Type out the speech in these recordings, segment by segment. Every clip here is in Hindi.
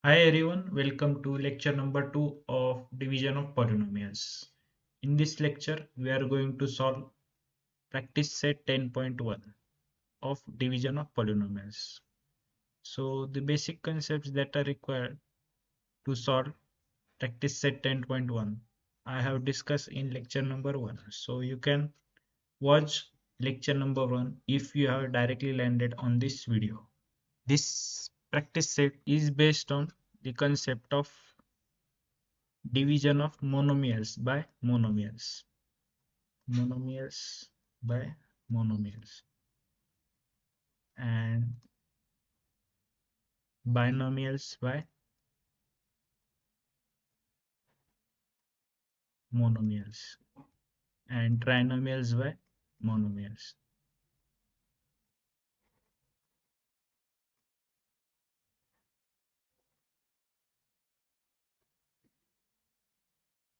Hi everyone, welcome to lecture number 2 of division of polynomials. In this lecture, we are going to solve practice set 10.1 of division of polynomials. So the basic concepts that are required to solve practice set 10.1 I have discussed in lecture number 1. So you can watch lecture number 1 if you have directly landed on this video. This practice set is based on the concept of division of monomials by monomials. Monomials by monomials. And binomials by monomials. And trinomials by monomials.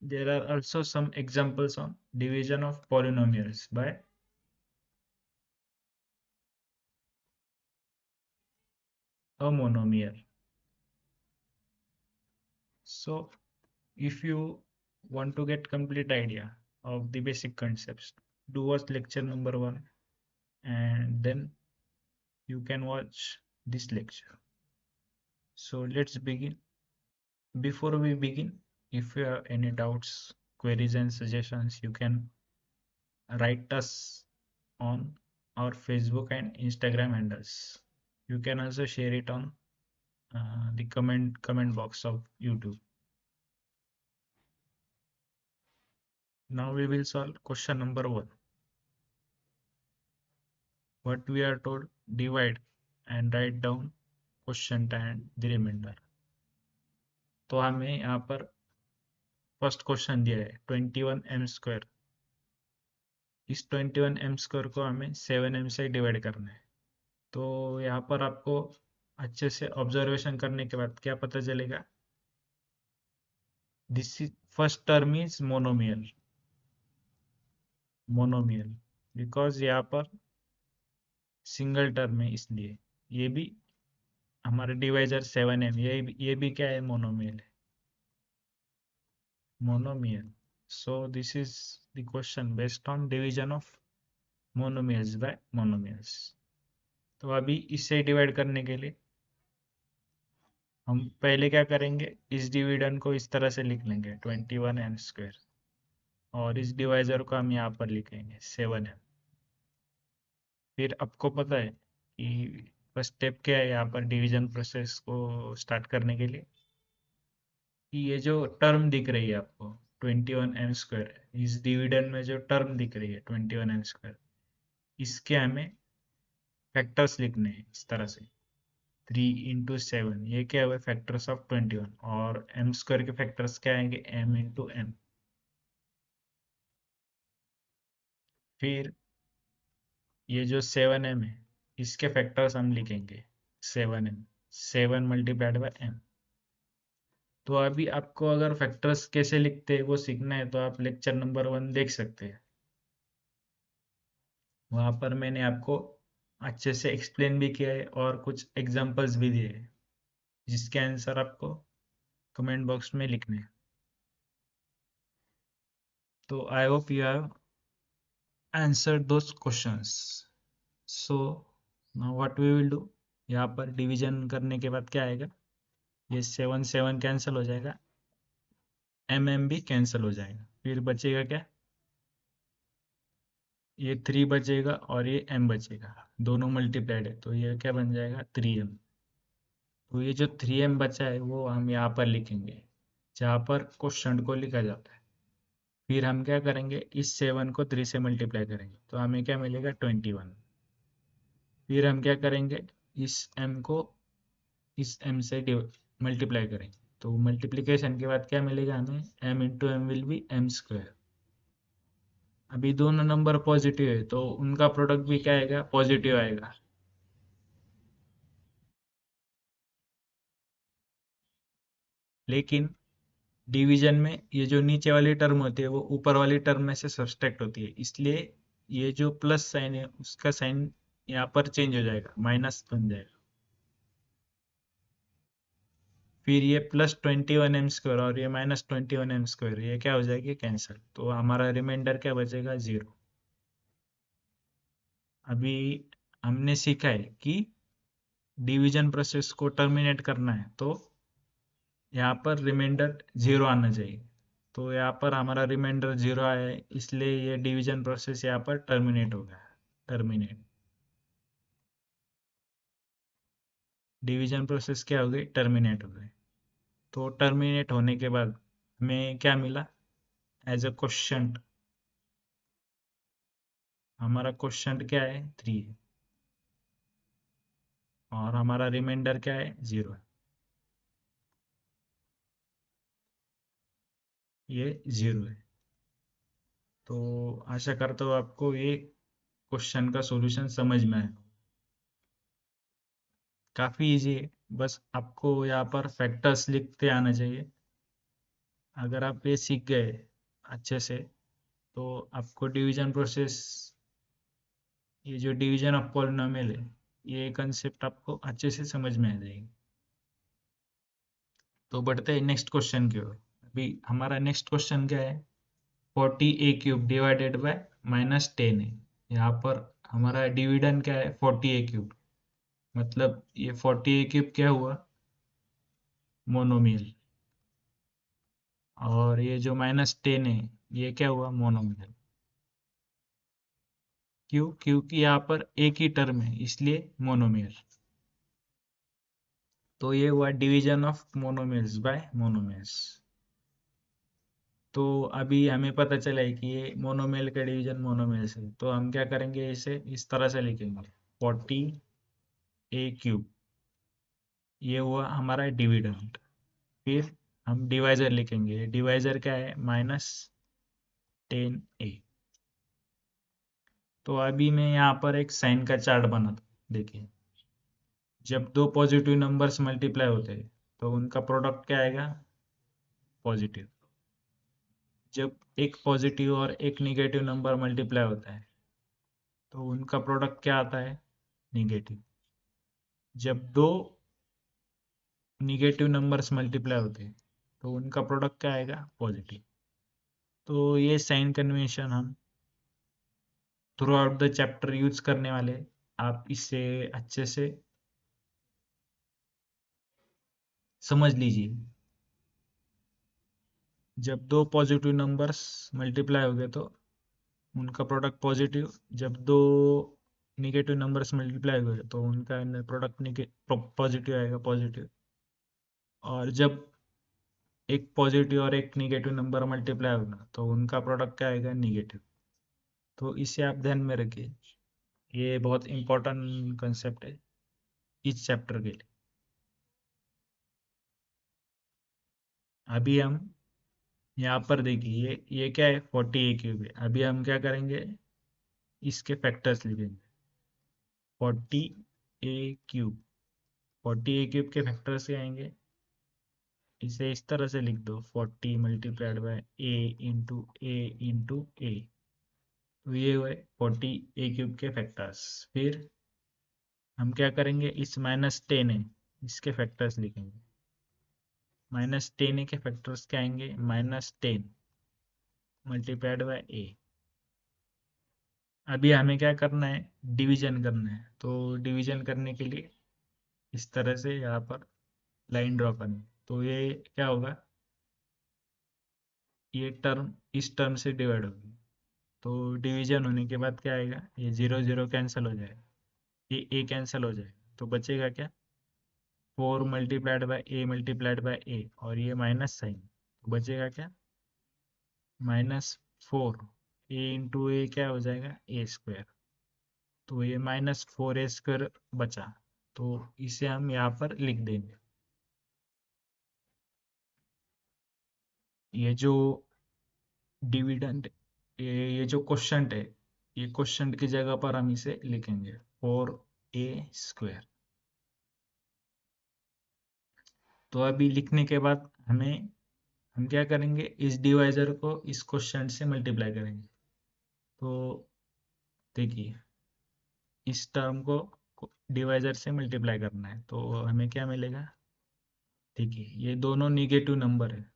There are also some examples on division of polynomials by a monomial. So if you want to get complete idea of the basic concepts, do watch lecture number 1 and then you can watch this lecture. So let's begin. Before we begin, if you have any doubts, queries and suggestions, you can write us on our Facebook and Instagram handles. You can also share it on the comment box of YouTube. Now we will solve question number 1. What we are told, divide and write down quotient and the remainder. तो हमें यहाँ पर फर्स्ट क्वेश्चन दिया है 21m². इस 21m² को हमें 7m से डिवाइड करना है. तो यहाँ पर आपको अच्छे से ऑब्जर्वेशन करने के बाद क्या पता चलेगा, this is first term is monomial. Monomial because यहाँ पर सिंगल टर्म है, इसलिए ये भी हमारे डिवाइजर 7m, ये भी क्या है, मोनोमियल है. Monomial. So this is the question based on division of monomials by monomials. तो अभी इसे डिवाइड करने के लिए हम पहले क्या करेंगे, इस डिविडेंड को इस तरह से लिख लेंगे 21m², और इस डिवाइजर को हम यहाँ पर लिखेंगे 7m. फिर आपको पता है कि फर्स्ट स्टेप क्या है यहाँ पर डिवीजन प्रोसेस को स्टार्ट करने के लिए, कि ये जो टर्म दिख रही है आपको 21m², इस डिविडेंड में जो टर्म दिख रही है 21m², इसके हमें फैक्टर्स लिखने हैं इस तरह से 3 इंटू 7. ये क्या हुआ, फैक्टर्स ऑफ 21, और m² के फैक्टर्स क्या आएंगे, m इंटू m. फिर ये जो 7m है, इसके फैक्टर्स हम लिखेंगे 7m, 7 मल्टीप्लाइड बाय m. तो अभी आपको अगर फैक्टर्स कैसे लिखते हैं वो सीखना है, तो आप लेक्चर नंबर 1 देख सकते हैं. वहां पर मैंने आपको अच्छे से एक्सप्लेन भी किया है और कुछ एग्जांपल्स भी दिए हैं, जिसके आंसर आपको कमेंट बॉक्स में लिखने हैं. तो I hope you have answered those questions. So now what we will do, यहाँ पर डिवीजन करने के बाद क्या आएगा, ये 7 7 कैंसिल हो जाएगा, m भी कैंसिल हो जाएगा. फिर बचेगा क्या, ये 3 बचेगा और ये m बचेगा, दोनों मल्टीप्लाइड है, तो ये क्या बन जाएगा 3m. तो ये जो 3m बचा है वो हम यहाँ पर लिखेंगे जहाँ पर क्वोशंट को लिखा जाता है. फिर हम क्या करेंगे, इस 7 को 3 से मल्टीप्लाई करेंगे तो हमें क्या मिलेगा 21. फिर हम क्या करेंगे, इस m को इस m से मल्टीप्लाई करेंगे, तो मल्टीप्लिकेशन के बाद क्या मिलेगा हमें, m into M will be m². अभी दोनों नंबर पॉजिटिव है तो उनका प्रोडक्ट भी क्या आएगा, पॉजिटिव आएगा. लेकिन डिवीजन में ये जो नीचे वाली टर्म होती है वो ऊपर वाली टर्म में से सब्सट्रैक्ट होती है, इसलिए ये जो प्लस साइन है उसका साइन यहाँ पर चेंज हो जाएगा, माइनस बन जाएगा. फिर ये +21m² और ये -21m², ये क्या हो जाएगी, कैंसिल। तो हमारा रिमाइंडर क्या बचेगा, 0। अभी हमने सीखा है कि डिवीजन प्रोसेस को टर्मिनेट करना है तो यहाँ पर रिमाइंडर 0 आना चाहिए। तो यहाँ पर हमारा रिमाइंडर 0 आया है, इसलिए ये डिवीजन प्रोसेस यहाँ पर टर्मिनेट हो गया। टर्मिनेट, डिवीजन प्रोसेस क्या हो गई, टर्मिनेट हो गई। तो टर्मिनेट होने के बाद हमें क्या मिला, एज अ क्वेश्चन, हमारा क्वेश्चन क्या है, 3 है, और हमारा रिमाइंडर क्या है, 0 है। ये 0 है। तो आशा करता हूँ आपको ये क्वेश्चन का सॉल्यूशन समझ में आया। काफी इजी है, बस आपको यहाँ पर फैक्टर्स लिखते आना चाहिए। अगर आप ये सीख गए अच्छे से तो आपको डिवीजन प्रोसेस, ये जो डिवीजन ऑफ पॉलिनोमियल है, ये कंसेप्ट आपको अच्छे से समझ में आ जाएगी। तो बढ़ते हैं नेक्स्ट क्वेश्चन की ओर। अभी हमारा नेक्स्ट क्वेश्चन क्या है, 40a³ डिवाइडेड बाय -10 है। यहाँ पर हमारा डिविडेंड क्या है, 40a³। मतलब ये 40a³ क्या हुआ, मोनोमियल। और ये जो -10 है, ये क्या हुआ, मोनोमियल। क्यों, क्योंकि यहाँ पर एक ही टर्म है, इसलिए मोनोमियल। तो ये हुआ division of monomials by monomials. तो अभी हमें पता चला है कि ये मोनोमियल का डिवीजन मोनोमियल से, तो हम क्या करेंगे, इसे इस तरह से लिखेंगे, 40a³, ये हुआ हमारा डिविडेंड। फिर हम डिवाइजर लिखेंगे, डिवाइजर क्या है, -10a। तो अभी मैं यहाँ पर एक साइन का चार्ट बनाता हूँ, देखिए। जब दो पॉजिटिव नंबर्स मल्टीप्लाई होते हैं तो उनका प्रोडक्ट क्या आएगा, पॉजिटिव। जब एक पॉजिटिव और एक निगेटिव नंबर मल्टीप्लाई होता है तो उनका प्रोडक्ट क्या आता है, निगेटिव। जब दो निगेटिव नंबर्स मल्टीप्लाई होते हैं तो उनका प्रोडक्ट क्या आएगा, पॉजिटिव। तो ये साइन कन्वेंशन हम through out the chapter use करने वाले, आप इससे अच्छे से समझ लीजिए। जब दो पॉजिटिव नंबर्स मल्टीप्लाई हो गए तो उनका प्रोडक्ट पॉजिटिव। जब दो निगेटिव नंबर्स मल्टीप्लाई हुए तो उनका प्रोडक्ट पॉजिटिव आएगा, पॉजिटिव। और जब एक पॉजिटिव और एक निगेटिव नंबर मल्टीप्लाई होगा तो उनका प्रोडक्ट क्या आएगा, निगेटिव। तो इसे आप ध्यान में रखिए, ये बहुत इंपॉर्टेंट कंसेप्ट है इस चैप्टर के लिए। अभी हम यहाँ पर देखिए, ये क्या है, 40a³ है। अभी हम क्या करेंगे, इसके फैक्टर्स लिखेंगे, 40a³। 40a³ के फैक्टर्स क्या आएंगे, इसे इस तरह से लिख दो, 40 multiplied by a into a into a. तो ये हुए 40a³ के फैक्टर्स। फिर हम क्या करेंगे, इस -10 है, इसके फैक्टर्स लिखेंगे। -10 के फैक्टर्स क्या आएंगे, -10 मल्टीप्लाइड बाय ए। अभी हमें क्या करना है, डिवीजन करना है। तो डिवीजन करने के लिए इस तरह से यहाँ पर लाइन ड्रॉ करनी। तो ये क्या होगा, ये टर्म इस टर्म से डिवाइड होगी। तो डिवीजन होने के बाद क्या आएगा, ये 0 0 कैंसिल हो जाएगा, ये ए कैंसिल हो जाएगा, तो बचेगा क्या, 4 multiplied by a multiplied by a, और ये माइनस साइन, तो बचेगा क्या, -4। ए इंटू ए क्या हो जाएगा, a²। तो ये -4a² बचा। तो इसे हम यहाँ पर लिख देंगे। ये जो डिविडेंड, ये जो क्वेश्चन है, ये क्वेश्चन की जगह पर हम इसे लिखेंगे 4a²। तो अभी लिखने के बाद हम क्या करेंगे, इस डिवाइजर को इस क्वेश्चन से मल्टीप्लाई करेंगे। तो देखिए, इस टर्म को डिवाइजर से मल्टीप्लाई करना है तो हमें क्या मिलेगा, देखिए ये दोनों निगेटिव नंबर है,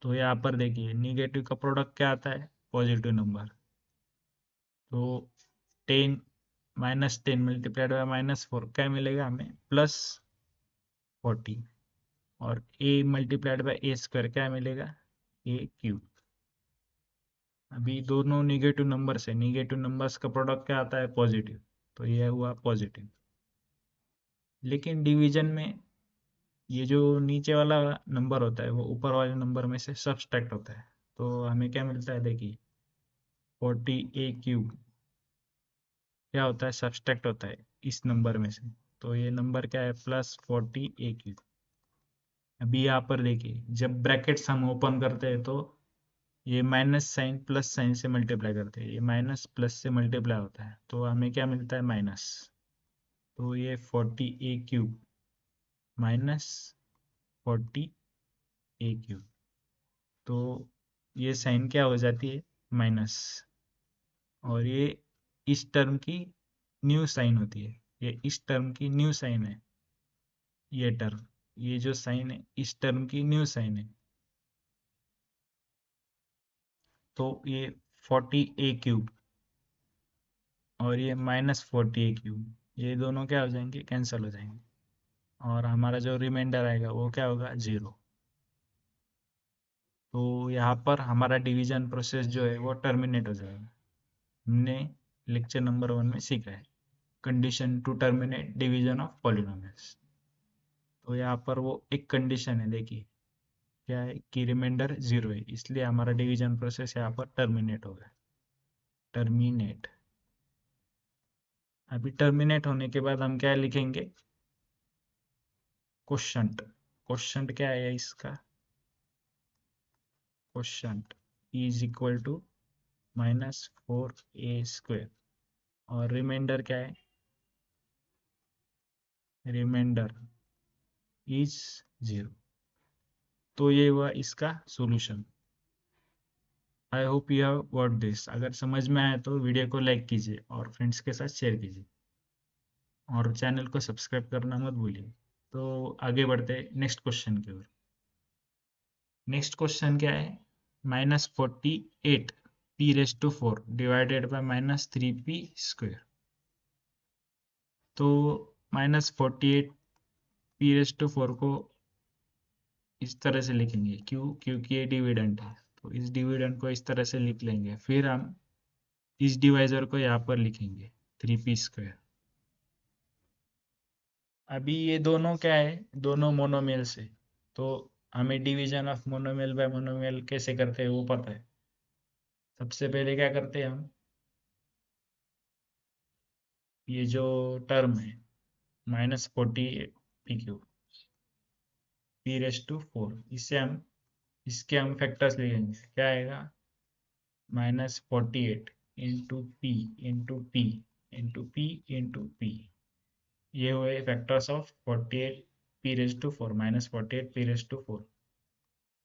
तो यहाँ पर देखिए निगेटिव का प्रोडक्ट क्या आता है, पॉजिटिव नंबर। तो 10 -10 मल्टीप्लाइड बाय -4 क्या मिलेगा हमें, +40। और a multiplied by A square क्या मिलेगा, a³। अभी दोनों निगेटिव नंबर्स है, निगेटिव नंबर्स का प्रोडक्ट क्या आता है, पॉजिटिव, तो ये हुआ पॉजिटिव। लेकिन डिवीजन में ये जो नीचे वाला नंबर होता है वो ऊपर वाले नंबर में से सब्सट्रैक्ट होता है, तो हमें क्या मिलता है, देखिए 40a³ क्या होता है, सब्सट्रैक्ट होता है इस नंबर में से, तो ये नंबर क्या है, +40a³। अभी यहाँ पर देखिए जब ब्रैकेट्स हम ओपन करते हैं तो ये माइनस साइन प्लस साइन से मल्टीप्लाई करते हैं, ये माइनस प्लस से मल्टीप्लाई होता है, तो हमें क्या मिलता है, माइनस। तो ये 40a³ -40a³, तो ये साइन क्या हो जाती है, माइनस। और ये इस टर्म की न्यू साइन होती है, ये इस टर्म की न्यू साइन है, ये टर्म, ये जो साइन है इस टर्म की न्यू साइन है। तो ये 40a³ और ये -40a³, ये दोनों क्या हो जाएंगे, कैंसिल हो जाएंगे, और हमारा जो रिमाइंडर आएगा वो क्या होगा, 0। तो यहाँ पर हमारा डिवीजन प्रोसेस जो है वो टर्मिनेट हो जाएगा। हमने लेक्चर नंबर 1 में सीखा है condition to terminate division of polynomials. तो यहाँ पर वो एक कंडीशन है, देखिए क्या है कि रिमाइंडर 0 है, इसलिए हमारा डिवीजन प्रोसेस यहाँ पर टर्मिनेट होगा, टर्मिनेट। अभी टर्मिनेट होने के बाद हम क्या लिखेंगे, क्वोशंट। क्वोशंट क्या है इसका, quotient is equal to -4a²। और रिमाइंडर क्या है, रिमाइंडर इज 0। तो ये हुआ इसका solution. I hope you have got this. अगर समझ में आए तो वीडियो को लाइक कीजिए और फ्रेंड्स के साथ शेयर कीजिए, और चैनल को सब्सक्राइब करना मत भूलिए। तो आगे बढ़ते हैं नेक्स्ट क्वेश्चन की ओर। नेक्स्ट क्वेश्चन क्या है, -48p⁴ डिवाइडेड बाय -3p²। तो -48p⁴ को इस तरह से लिखेंगे, क्यों, क्योंकि ये डिविडेंड है, तो इस डिविडेंड को इस तरह से लिख लेंगे। फिर हम इस डिवाइजर को यहाँ पर लिखेंगे, 3p²। अभी ये दोनों क्या है, दोनों मोनोमियल्स है, तो हमें division of monomial bye monomial कैसे करते हैं वो पता है। सबसे पहले क्या करते हैं हम, ये जो टर्म है -40p³, इसके हम फैक्टर्स लिखेंगे, क्या आएगा, -48 × p ये हुए फैक्टर्स ऑफ 48p⁴ -48p⁴।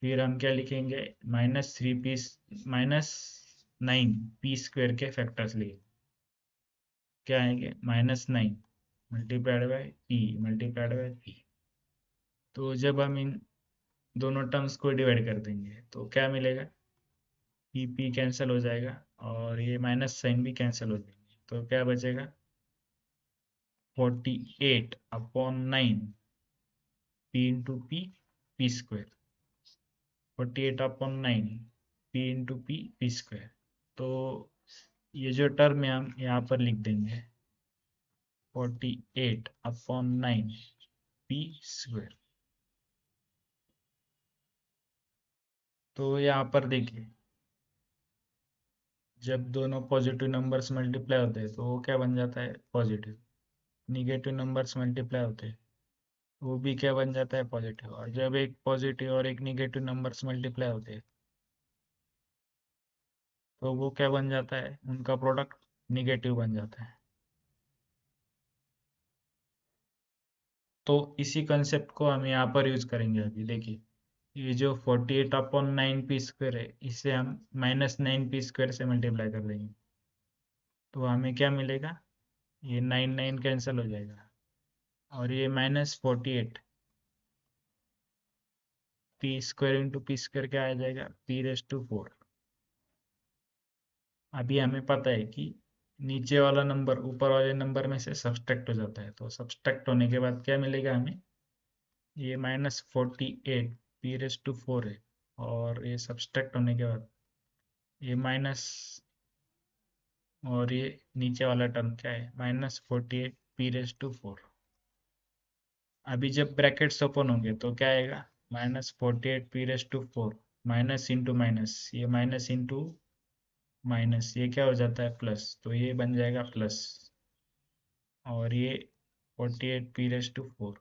फिर हम क्या लिखेंगे, -9p² के फैक्टर्स लिए, क्या आएंगे, -9 × p। तो जब हम इन दोनों टर्म्स को डिवाइड कर देंगे तो क्या मिलेगा, p कैंसिल हो जाएगा और ये माइनस साइन भी कैंसिल हो जाएंगे, तो क्या बचेगा, 48/9 p × p² 48/9 p × p²। तो ये जो टर्म है हम यहाँ पर लिख देंगे 48/9 p²। तो यहाँ पर देखिए जब दोनों पॉजिटिव नंबर्स मल्टीप्लाई होते हैं तो वो क्या बन जाता है, पॉजिटिव। निगेटिव नंबर्स मल्टीप्लाई होते हैं वो भी क्या बन जाता है, पॉजिटिव। और जब एक पॉजिटिव और एक निगेटिव नंबर्स मल्टीप्लाई होते हैं तो वो क्या बन जाता है, उनका प्रोडक्ट निगेटिव बन जाता है। तो इसी कंसेप्ट को हम यहाँ पर यूज करेंगे। अभी देखिए ये जो 48/9p² है इसे हम -9p² से मल्टीप्लाई कर देंगे, तो हमें क्या मिलेगा, ये 9 9 कैंसिल हो जाएगा और ये -48 P square into P square क्या आ जाएगा, p⁴। अभी हमें पता है कि नीचे वाला नंबर ऊपर वाले नंबर में से सब्सट्रैक्ट हो जाता है, तो सब्सट्रैक्ट होने के बाद क्या मिलेगा हमें, ये -48 p⁴ है, और ये सब्सट्रैक्ट होने के बाद ये माइनस, और ये नीचे वाला टर्म क्या है, -48 p⁴। अभी जब ब्रैकेट्स ओपन होंगे तो क्या आएगा, -48 p⁴, माइनस इंटू माइनस, ये माइनस इंटू माइनस, ये क्या हो जाता है प्लस, तो ये बन जाएगा प्लस, और ये 48 p⁴।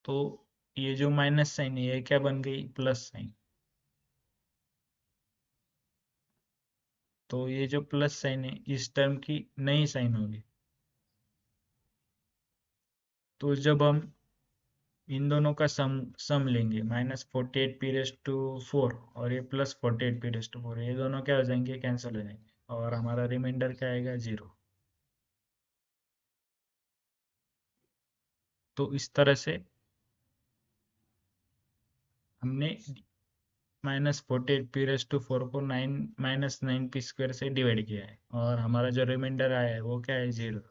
तो ये जो माइनस साइन है ये क्या बन गई, प्लस साइन। तो ये जो प्लस साइन है इस टर्म की नई साइन होगी। तो जब हम इन दोनों का सम लेंगे, -48 p⁴ और ये +48 p⁴, ये दोनों क्या हो जाएंगे, कैंसिल हो जाएंगे, और हमारा रिमाइंडर क्या आएगा, 0। तो इस तरह से हमने -48 p⁴ को 9 से डिवाइड किया है, और हमारा जो रिमाइंडर आया है वो क्या है, 0।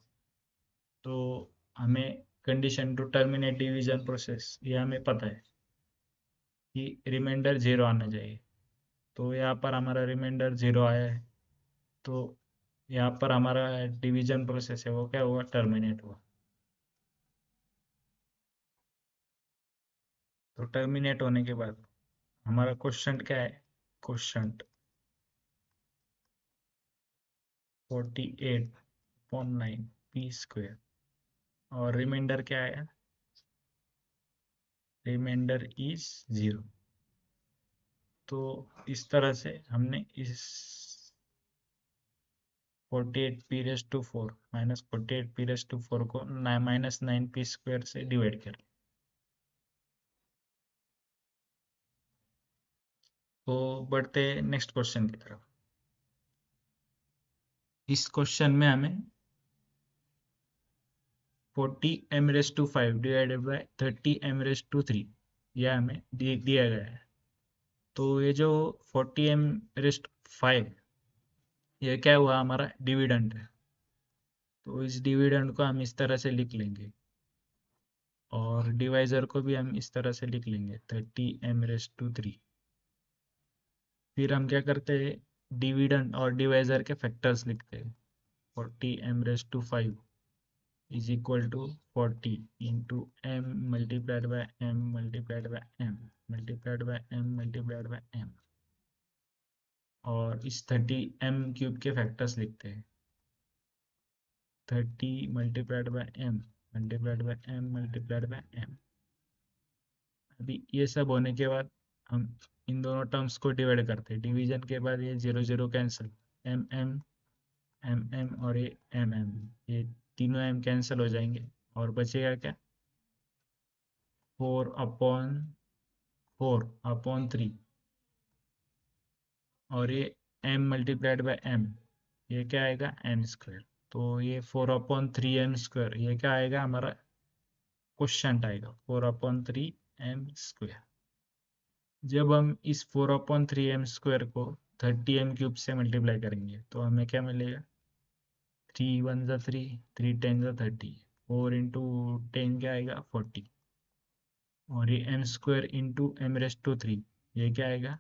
तो हमें condition to terminate division process ये हमें पता है कि रिमाइंडर 0 आना चाहिए। तो यहाँ पर हमारा रिमाइंडर 0 आया है, तो यहाँ पर हमारा डिवीजन प्रोसेस है वो क्या हुआ, टर्मिनेट हुआ। तो टर्मिनेट होने के बाद हमारा क्वेश्चन क्या है, क्वेश्चन 48/9 p², और रिमाइंडर क्या है, रिमाइंडर इज 0। तो इस तरह से हमने इस 48 p⁴ -48 p⁴ को -9 p² से डिवाइड कर। तो बढ़ते नेक्स्ट क्वेश्चन की तरफ। इस क्वेश्चन में हमें 40m⁵ डिवाइडेड बाय 30m⁵ यह हमें दिया गया है। तो ये जो 40m⁵ ये क्या हुआ, हमारा डिविडेंड है। तो इस डिविडेंड को हम इस तरह से लिख लेंगे, और डिवाइजर को भी हम इस तरह से लिख लेंगे, 30m⁵. फिर हम क्या करते हैं, डिविडेंड और डिवाइजर के फैक्टर्स लिखते हैं। 40m⁵ is equal to 40 into m multiplied by m multiplied by m multiplied by m multiplied by m, और इस 30m³ के फैक्टर्स लिखते हैं, 30 multiplied by m multiplied by m multiplied by m। अभी ये सब होने के बाद हम इन दोनों टर्म्स को डिवाइड करते हैं, डिवीजन के बाद ये 0 0 cancel, M M M M और ये एम एम, ये तीनों एम कैंसिल हो जाएंगे, और बचेगा क्या, 4/4/3, और ये m मल्टीप्लाइड बाय m, ये क्या आएगा, m²। तो ये 4/3m², ये क्या आएगा, हमारा क्वेश्चन आएगा 4/3m²। जब हम इस 4/3m² को 30m³ से मल्टीप्लाई करेंगे तो हमें क्या मिलेगा, 3 1 जा 3, 3 10 जा 30, 4 इंटू 10 क्या आएगा, 40, और ये m² इंटू m⁵, ये क्या आएगा,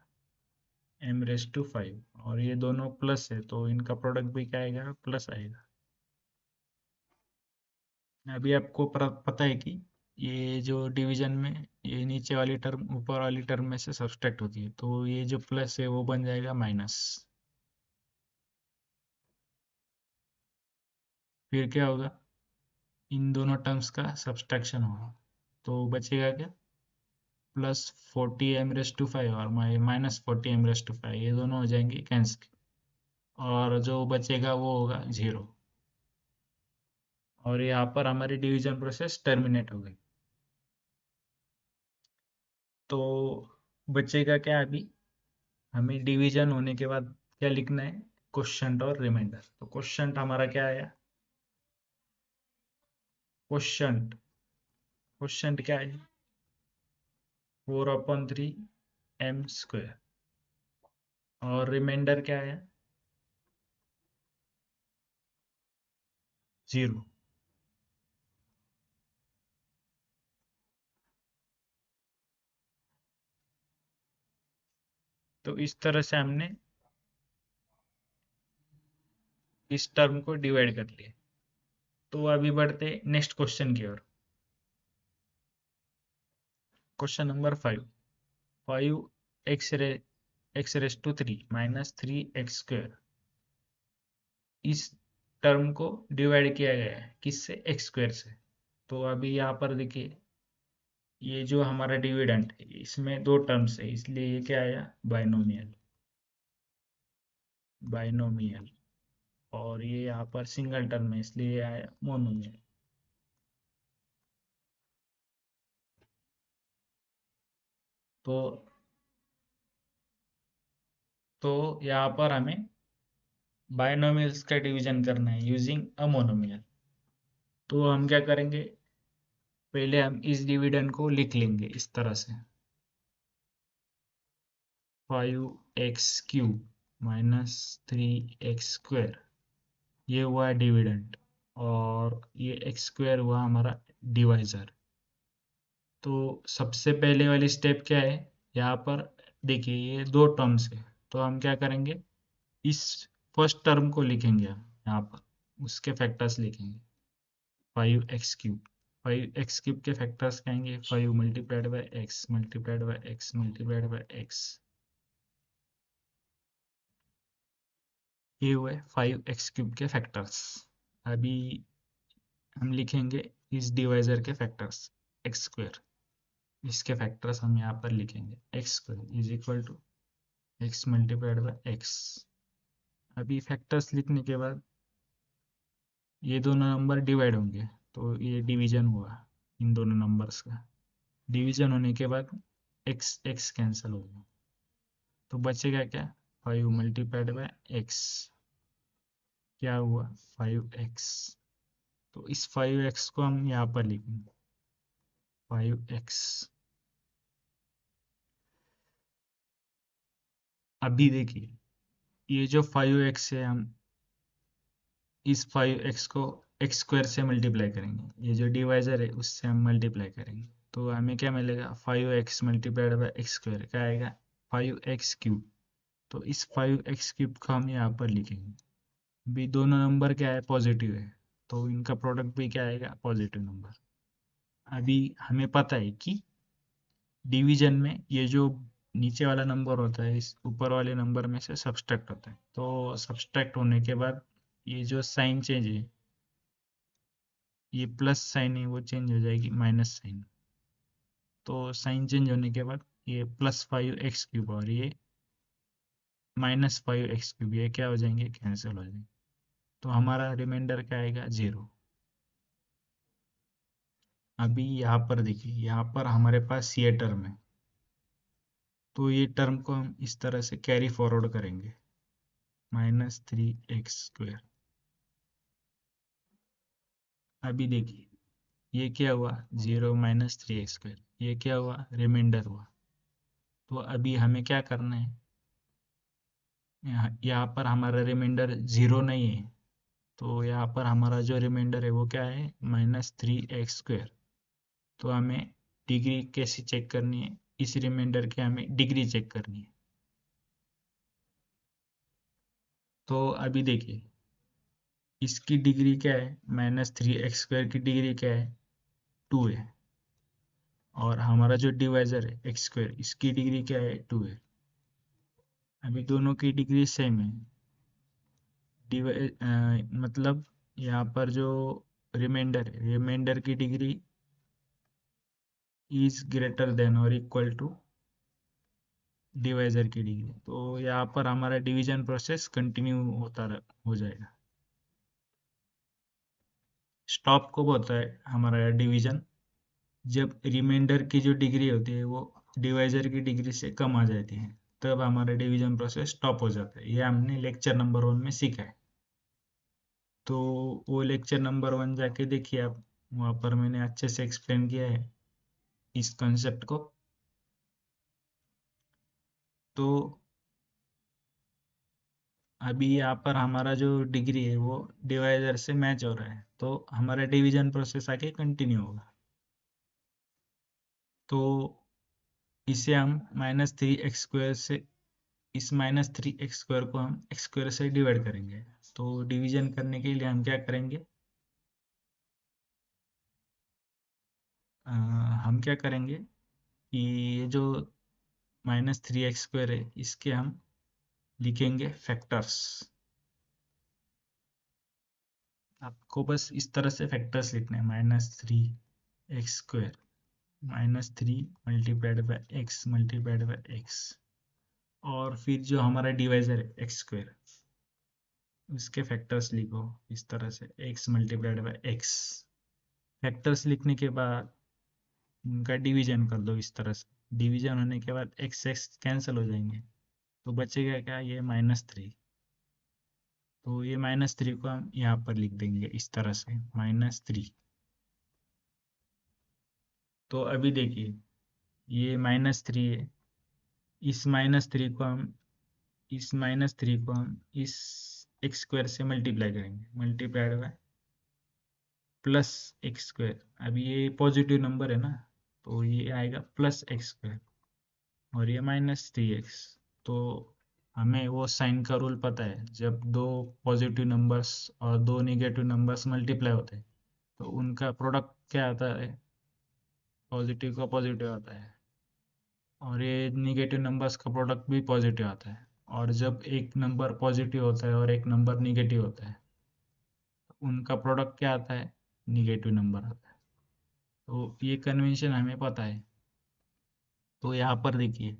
m⁵, और ये दोनों प्लस है तो इनका प्रोडक्ट भी क्या आएगा, प्लस आएगा। अभी आपको पता है कि ये जो डिवीजन में ये नीचे वाली टर्म ऊपर वाली टर्म में से सब्सट्रैक्ट होती है, तो ये जो प्लस है वो बन जाएगा माइनस। फिर क्या होगा, इन दोनों टर्म्स का सब्सट्रैक्शन होगा, तो बचेगा क्या, +40m⁵ और -40m⁵, ये दोनों हो जाएंगे कैंसिल, और जो बचेगा वो होगा 0, और यहाँ पर हमारी डिवीजन प्रोसेस टर्मिनेट हो गई। तो बचेगा क्या, अभी हमें डिवीजन होने के बाद क्या लिखना है, क्वोशंट और रिमाइंडर। तो क्वोशंट हमारा क्या आया, क्वोशंट, क्वोशंट क्या है, 4/3 m², और रिमाइंडर क्या है? 0। तो इस तरह से हमने इस टर्म को डिवाइड कर लिया। तो अभी बढ़ते नेक्स्ट क्वेश्चन की ओर। Question number 5। 5x⁻³ -3x², इस टर्म को डिवाइड किया गया है किससे? x² से। तो अभी यहाँ पर देखिए, ये जो हमारा डिविडेंड है इसमें दो टर्म्स है, इसलिए ये क्या आया? बाइनोमियल। बाइनोमियल। और ये यहाँ पर सिंगल टर्म है, इसलिए ये आया मोनोमियल। तो यहाँ पर हमें बाइनोमियल्स का डिवीजन करना है यूजिंग अ मोनोमियल। तो हम क्या करेंगे, पहले हम इस डिविडेंड को लिख लेंगे इस तरह से, 5x³ -3x², ये हुआ डिविडेंड, और ये x² हुआ हमारा डिवाइजर। तो सबसे पहले वाली स्टेप क्या है, यहाँ पर देखिए ये दो टर्म्स है, तो हम क्या करेंगे, इस फर्स्ट टर्म को लिखेंगे हम यहाँ पर, उसके फैक्टर्स लिखेंगे। 5x³ 5x³ के फैक्टर्स कहेंगे 5 × x × x × x, ये हुए 5x³ के फैक्टर्स। अभी हम लिखेंगे इस डिवाइजर के फैक्टर्स, x²। इसके फैक्टर्स हम यहाँ पर लिखेंगे, x² = x × x। अभी फैक्टर्स लिखने के बाद ये दोनों नंबर डिवाइड होंगे, तो ये डिवीजन हुआ इन दोनों नंबर्स का। डिवीजन होने के बाद x x कैंसिल हो गया, तो बचेगा क्या? 5 × x, क्या हुआ? 5x। तो इस 5x को हम यहाँ पर लिखेंगे, 5x। अभी देखिए, ये जो 5x है, हम इस 5x को x² से मल्टीप्लाई करेंगे, ये जो डिवाइजर है उससे हम मल्टीप्लाई करेंगे, तो हमें क्या मिलेगा? 5x × x², क्या आएगा? 5x³। तो इस 5x³ को हम यहाँ पर लिखेंगे। भी दोनों नंबर क्या है? पॉजिटिव है, तो इनका प्रोडक्ट भी क्या आएगा? Positive number. अभी हमें पता है कि डिवीजन में ये जो नीचे वाला नंबर होता है इस ऊपर वाले नंबर में से सब्सट्रैक्ट होता है, तो सब्सट्रैक्ट होने के बाद ये जो साइन चेंज है, ये प्लस साइन है वो चेंज हो जाएगी माइनस साइन। तो साइन चेंज होने के बाद ये +5x³ और ये -5x³, ये क्या हो जाएंगे? कैंसिल हो जाएंगे। तो हमारा रिमाइंडर क्या आएगा? 0। अभी यहाँ पर देखिए, यहाँ पर हमारे पास ये टर्म है, तो ये टर्म को हम इस तरह से कैरी फॉरवर्ड करेंगे, -3x²। अभी देखिए ये क्या हुआ? 0 -3x², ये क्या हुआ? रिमाइंडर हुआ। तो अभी हमें क्या करना है, यहाँ पर हमारा रिमाइंडर 0 नहीं है, तो यहाँ पर हमारा जो रिमाइंडर है वो क्या है? -3x²। तो हमें डिग्री कैसे चेक करनी है, इस रिमाइंडर की हमें डिग्री चेक करनी है। तो अभी देखिए, इसकी डिग्री क्या है? -3x² की डिग्री क्या है? 2 है। और हमारा जो डिवाइजर है x², इसकी डिग्री क्या है? 2 है। अभी दोनों की डिग्री सेम है, मतलब यहाँ पर जो रिमाइंडर है, रिमाइंडर की डिग्री इज ग्रेटर देन और इक्वल टू डिवाइजर की डिग्री। तो यहाँ पर हमारा डिवीजन प्रोसेस कंटिन्यू हो जाएगा। स्टॉप कब होता है हमारा डिवीजन? जब रिमाइंडर की जो डिग्री होती है वो डिवाइजर की डिग्री से कम आ जाती है, तब हमारा डिवीजन प्रोसेस स्टॉप हो जाता है। ये हमने लेक्चर नंबर 1 में सीखा है। तो वो लेक्चर नंबर 1 जाके देखिए आप, वहाँ पर मैंने अच्छे से एक्सप्लेन किया है इस कंसेप्ट को। तो अभी यहाँ पर हमारा जो डिग्री है वो डिवाइजर से मैच हो रहा है, तो हमारा डिवीजन प्रोसेस आगे कंटिन्यू होगा। तो इसे हम -3x² से, इस -3x² को हम x² से डिवाइड करेंगे। तो डिवीजन करने के लिए हम क्या करेंगे, अ, हम क्या करेंगे कि ये जो -3x² है इसके हम लिखेंगे फैक्टर्स। आपको बस इस तरह से फैक्टर्स लिखने हैं, -3x², -3 multiplied by x multiplied by x, और फिर जो हमारा डिवाइजर है x², उसके फैक्टर्स लिखो इस तरह से, x multiplied by x. Factors लिखने के बाद उनका डिवीजन कर दो इस तरह से। डिवीजन होने के बाद एक्स एक्स कैंसिल हो जाएंगे, तो बचेगा क्या, ये -3। तो ये -3 को हम यहाँ पर लिख देंगे इस तरह से, -3। तो अभी देखिए, ये -3 है, इस -3 को हम इस x² से मल्टीप्लाई करेंगे, मल्टीप्लाइड बाय +x²। अब ये पॉजिटिव नंबर है ना, तो ये आएगा +x², और ये -3x। तो हमें वो साइन का रूल पता है, जब दो पॉजिटिव नंबर्स और दो नेगेटिव नंबर्स मल्टीप्लाई होते हैं तो उनका प्रोडक्ट क्या आता है, पॉजिटिव का पॉजिटिव आता है, और ये निगेटिव नंबर्स का प्रोडक्ट भी पॉजिटिव आता है। और जब एक नंबर पॉजिटिव होता है और एक नंबर निगेटिव होता है, तो उनका प्रोडक्ट क्या आता है, निगेटिव नंबर आता है। तो ये कन्वेंशन हमें पता है। तो यहाँ पर देखिए,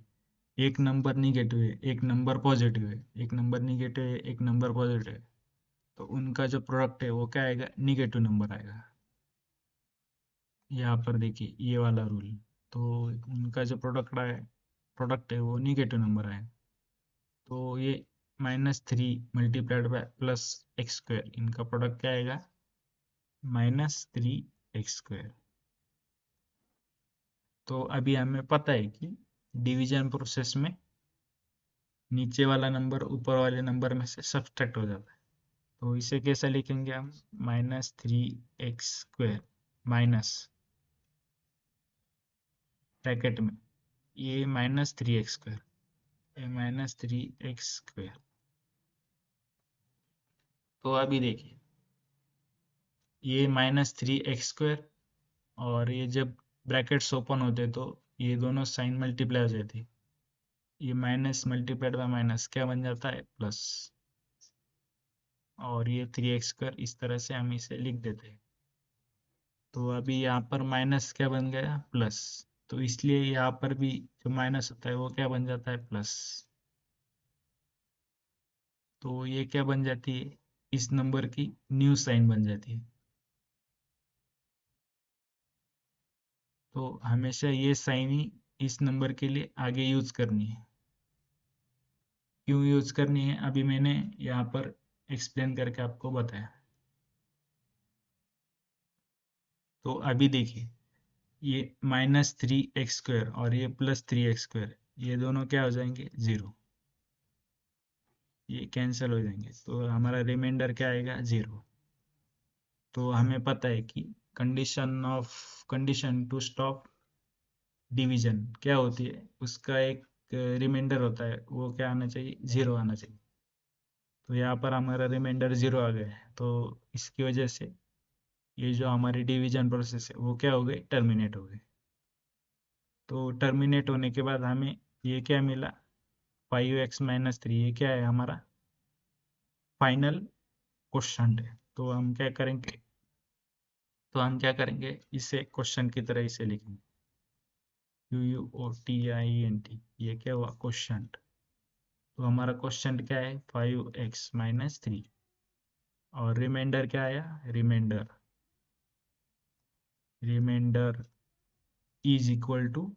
एक नंबर निगेटिव है, एक नंबर पॉजिटिव है, एक नंबर निगेटिव है, एक नंबर पॉजिटिव है, तो उनका जो प्रोडक्ट है वो क्या आएगा, निगेटिव नंबर आएगा। यहाँ पर देखिए ये वाला रूल, तो उनका जो प्रोडक्ट है वो निगेटिव नंबर आएगा। तो ये -3 मल्टीप्लाइड बाय +x², इनका प्रोडक्ट क्या आएगा, -3x²। तो अभी हमें पता है कि डिवीजन प्रोसेस में नीचे वाला नंबर ऊपर वाले नंबर में से सब्सट्रैक्ट हो जाता है। तो इसे कैसे लिखेंगे हम, -3x² माइनस ब्रैकेट में ये -3x², ये -3x²। तो अभी देखिए, ये -3x², और ये जब ब्रैकेट्स ओपन होते तो ये दोनों साइन मल्टीप्लाई हो जाती, ये माइनस मल्टीप्लाइड बाय माइनस क्या बन जाता है, प्लस। और ये 3x² इस तरह से हम इसे लिख देते हैं। तो अभी यहाँ पर माइनस क्या बन गया, प्लस। तो इसलिए यहाँ पर भी जो माइनस होता है वो क्या बन जाता है, प्लस। तो ये क्या बन जाती है, इस नंबर की न्यू साइन बन जाती है। तो हमेशा ये साइन ही इस नंबर के लिए आगे यूज करनी है। क्यों यूज करनी है, अभी मैंने यहाँ पर एक्सप्लेन करके आपको बताया। तो अभी देखिए, ये -3x² और ये +3x², ये दोनों क्या हो जाएंगे, 0। ये कैंसिल हो जाएंगे, तो हमारा रिमाइंडर क्या आएगा, 0। तो हमें पता है कि कंडीशन टू स्टॉप डिवीजन क्या होती है, उसका एक रिमाइंडर होता है, वो क्या आना चाहिए, 0 आना चाहिए। तो यहाँ पर हमारा रिमाइंडर 0 आ गया है, तो इसकी वजह से ये जो हमारी डिवीजन प्रोसेस है वो क्या हो गई, टर्मिनेट हो गई। तो टर्मिनेट होने के बाद हमें ये क्या मिला, 5x - 3, ये क्या है, हमारा फाइनल क्वेश्चन है। तो हम क्या करेंगे, इसे क्वेश्चन की तरह इसे लिखेंगे, QUOTIENT, ये क्या हुआ, क्वेश्चन। तो हमारा क्वेश्चन क्या है, 5x - 3, और रिमाइंडर क्या आया, रिमाइंडर इज इक्वल टू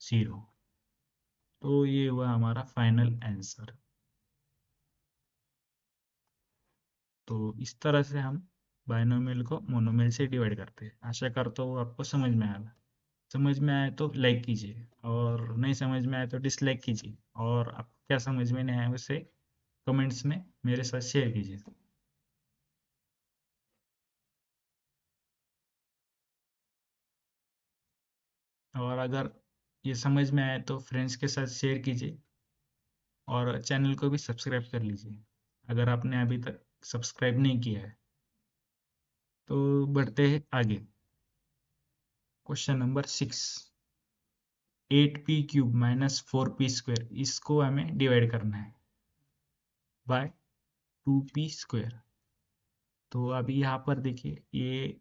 0। तो ये हुआ हमारा फाइनल आंसर। तो इस तरह से हम बाइनोमियल को मोनोमियल से डिवाइड करते हैं। आशा करता हूँ आपको समझ में आया। समझ में आए तो लाइक कीजिए, और नहीं समझ में आए तो डिसलाइक कीजिए, और आप क्या समझ में नहीं आया उसे कमेंट्स में मेरे साथ शेयर कीजिए। और अगर ये समझ में आए तो फ्रेंड्स के साथ शेयर कीजिए, और चैनल को भी सब्सक्राइब कर लीजिए अगर आपने अभी तक सब्सक्राइब नहीं किया है। तो बढ़ते हैं आगे। Question number 6, 8p³ minus 4p², इसको हमें डिवाइड करना है बाय 2p²। तो अभी यहाँ पर देखिए ये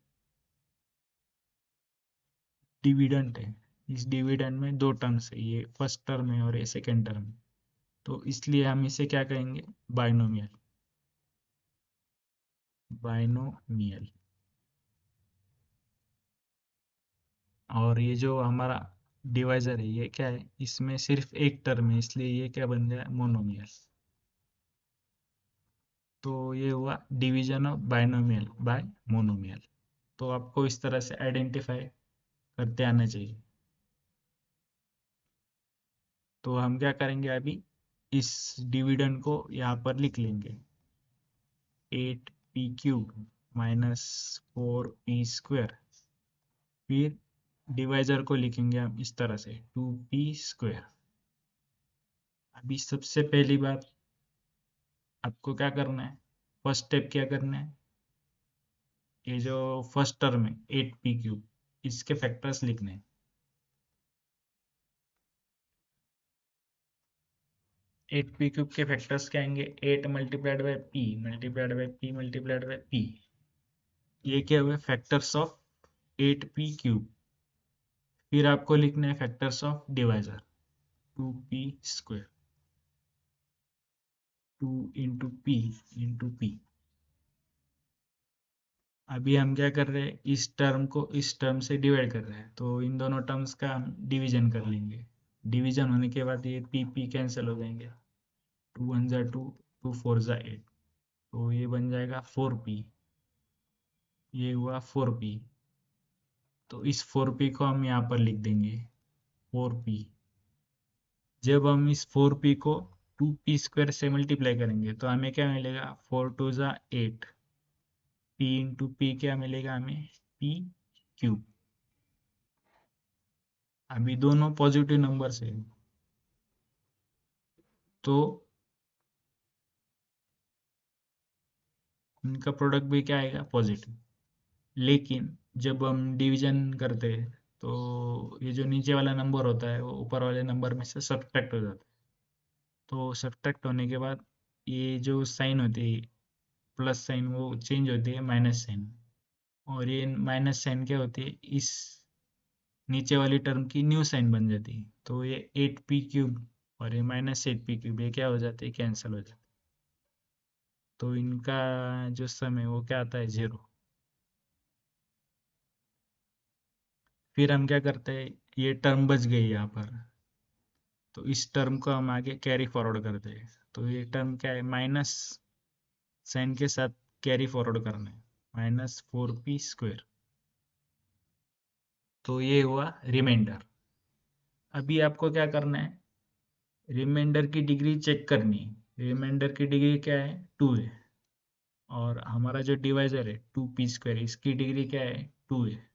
डिविडेंट है, इस डिविडेंड में दो टर्म्स है, ये फर्स्ट टर्म है और ये सेकेंड टर्म है, तो इसलिए हम इसे क्या कहेंगे, बाइनोमियल। बाइनोमियल। और ये जो हमारा डिवाइजर है ये क्या है, इसमें सिर्फ एक टर्म है, इसलिए ये क्या बन गया, मोनोमियल। तो ये हुआ division of binomial bye monomial. तो आपको इस तरह से आइडेंटिफाई करते आना चाहिए। तो हम क्या करेंगे अभी, इस डिविडेंड को यहाँ पर लिख लेंगे, 8p³ माइनस 4p²। फिर डिवाइजर को लिखेंगे हम इस तरह से, 2p²। अभी सबसे पहली बात आपको क्या करना है, फर्स्ट स्टेप क्या करना है, ये जो फर्स्ट टर्म है 8p³ इसके फैक्टर्स लिखने हैं। 8p³ के फैक्टर्स क्या आएंगे, 8 multiplied by P multiplied by P multiplied by P. ये क्या हुए, फैक्टर्स ऑफ 8p³। फिर आपको लिखना है factors of divisor, 2p², 2 × p × p। अभी हम क्या कर रहे हैं, इस टर्म को इस टर्म से डिवाइड कर रहे हैं, तो इन दोनों टर्म्स का हम डिवीजन कर लेंगे। डिवीजन होने के बाद ये पी पी कैंसिल हो जाएंगे, 2 × 1 = 2, 2 × 4 = 8, तो ये बन जाएगा 4p। ये हुआ 4p। तो इस 4p को हम यहाँ पर लिख देंगे 4p। जब हम इस 4p को 2p² से मल्टीप्लाई करेंगे तो हमें क्या मिलेगा, 4 × 2 = 8, p × p क्या मिलेगा हमें, p³। अभी दोनों पॉजिटिव नंबर है तो इनका प्रोडक्ट भी क्या आएगा, पॉजिटिव। लेकिन जब हम डिवीजन करते हैं तो ये जो नीचे वाला नंबर होता है वो ऊपर वाले नंबर में से सब्ट्रैक्ट हो जाता है। तो सब्ट्रैक्ट होने के बाद ये जो साइन होती है, प्लस साइन, वो चेंज होती है माइनस साइन। और ये माइनस साइन क्या होती है, इस नीचे वाली टर्म की न्यू साइन बन जाती है। तो ये 8p³ और ये -8p³ ये क्या हो जाते हैं, कैंसिल हो जाते हैं। तो इनका जो सम है वो क्या आता है, 0। फिर हम क्या करते हैं, ये टर्म बच गई यहाँ पर, तो इस टर्म को हम आगे कैरी फॉरवर्ड करते हैं। तो ये टर्म क्या है, माइनस साइन के साथ कैरी फॉरवर्ड करना है, -4p²। तो ये हुआ रिमाइंडर। अभी आपको क्या करना है, रिमाइंडर की डिग्री चेक करनी है। रिमाइंडर की डिग्री क्या है, 2 है। और हमारा जो डिवाइजर है 2p², इसकी डिग्री क्या है, 2 है।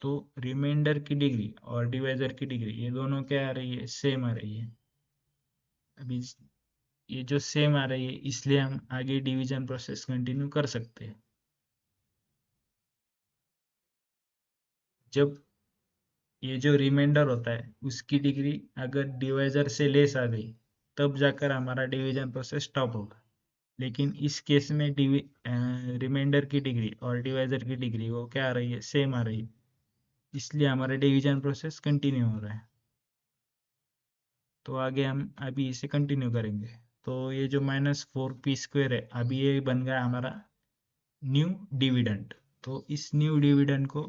तो रिमाइंडर की डिग्री और डिवाइजर की डिग्री ये दोनों क्या आ रही है, सेम आ रही है। अभी ये जो सेम आ रही है इसलिए हम आगे डिवीजन प्रोसेस कंटिन्यू कर सकते हैं। जब ये जो रिमाइंडर होता है उसकी डिग्री अगर डिवाइजर से लेस आ गई तब जाकर हमारा डिवीजन प्रोसेस स्टॉप होगा। लेकिन इस केस में रिमाइंडर की डिग्री और डिवाइजर की डिग्री वो क्या आ रही है, सेम आ रही है, इसलिए हमारा डिवीजन प्रोसेस कंटिन्यू हो रहा है। तो आगे हम अभी इसे कंटिन्यू करेंगे। तो ये जो -4p² है अभी ये बन गया हमारा न्यू डिविडेंड। तो इस न्यू डिविडेंड को